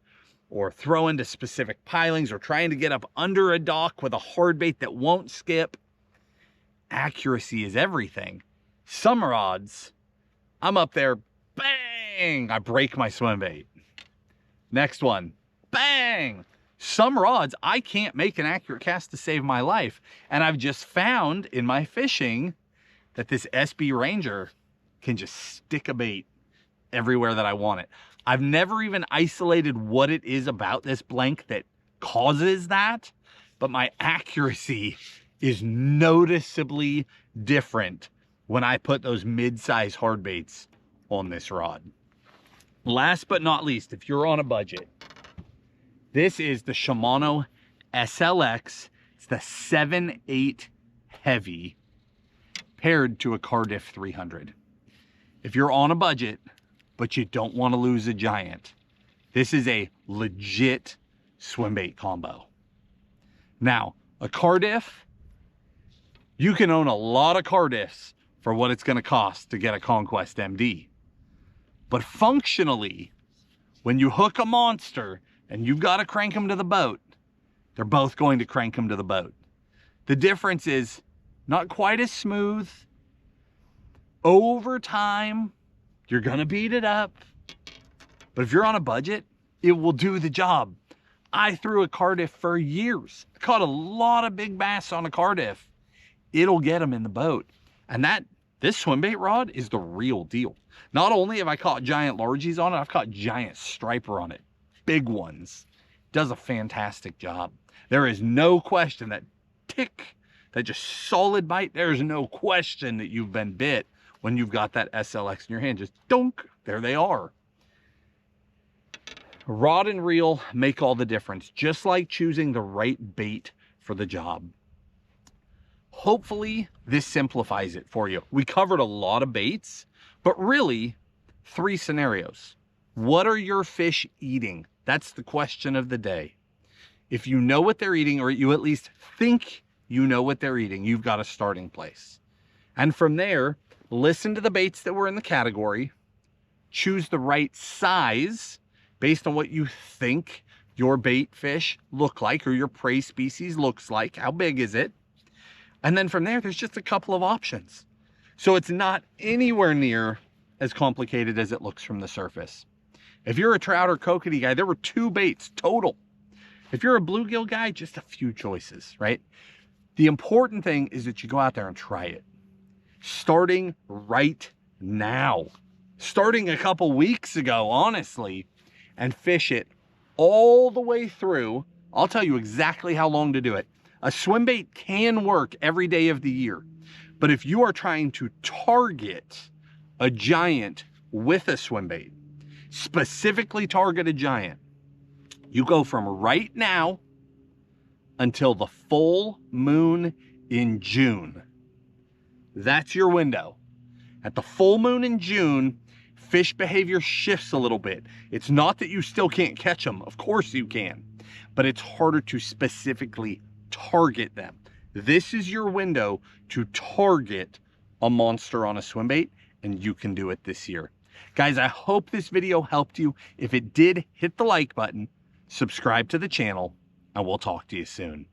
Speaker 1: or throwing to specific pilings or trying to get up under a dock with a hard bait that won't skip, accuracy is everything. Some rods, I'm up there, bang, I break my swim bait. Next one, bang. Some rods, I can't make an accurate cast to save my life. And I've just found in my fishing that this SB Ranger can just stick a bait everywhere that I want it. I've never even isolated what it is about this blank that causes that, but my accuracy is noticeably different when I put those mid-size hard baits on this rod. Last but not least, if you're on a budget, this is the Shimano SLX. It's the 7/8 heavy paired to a Cardiff 300. If you're on a budget, but you don't want to lose a giant, this is a legit swim bait combo. Now, a Cardiff, you can own a lot of Cardiffs for what it's going to cost to get a Conquest MD. But functionally, when you hook a monster and you've got to crank them to the boat, they're both going to crank them to the boat. The difference is not quite as smooth. Over time, you're going to beat it up. But if you're on a budget, it will do the job. I threw a Cardiff for years. I caught a lot of big bass on a Cardiff. It'll get them in the boat. And this swim bait rod is the real deal. Not only have I caught giant largies on it, I've caught giant striper on it. Big ones. Does a fantastic job. There is no question that tick, that just solid bite, there's no question that you've been bit when you've got that SLX in your hand. Just dunk, there they are. Rod and reel make all the difference, just like choosing the right bait for the job. Hopefully this simplifies it for you. We covered a lot of baits, but really 3 scenarios. What are your fish eating? That's the question of the day. If you know what they're eating, or you at least think you know what they're eating, you've got a starting place. And from there, listen to the baits that were in the category, choose the right size based on what you think your bait fish look like, or your prey species looks like. How big is it? And then from there, there's just a couple of options. So it's not anywhere near as complicated as it looks from the surface. If you're a trout or kokanee guy, there were 2 baits total. If you're a bluegill guy, just a few choices, right? The important thing is that you go out there and try it. Starting right now. Starting a couple weeks ago, honestly, and fish it all the way through. I'll tell you exactly how long to do it. A swim bait can work every day of the year, but if you are trying to target a giant with a swim bait, specifically target a giant, you go from right now until the full moon in June. That's your window. At the full moon in June, fish behavior shifts a little bit. It's not that you still can't catch them. Of course you can, but it's harder to specifically target them. This is your window to target a monster on a swim bait, and you can do it this year. Guys, I hope this video helped you. If it did, hit the like button, subscribe to the channel, and we'll talk to you soon.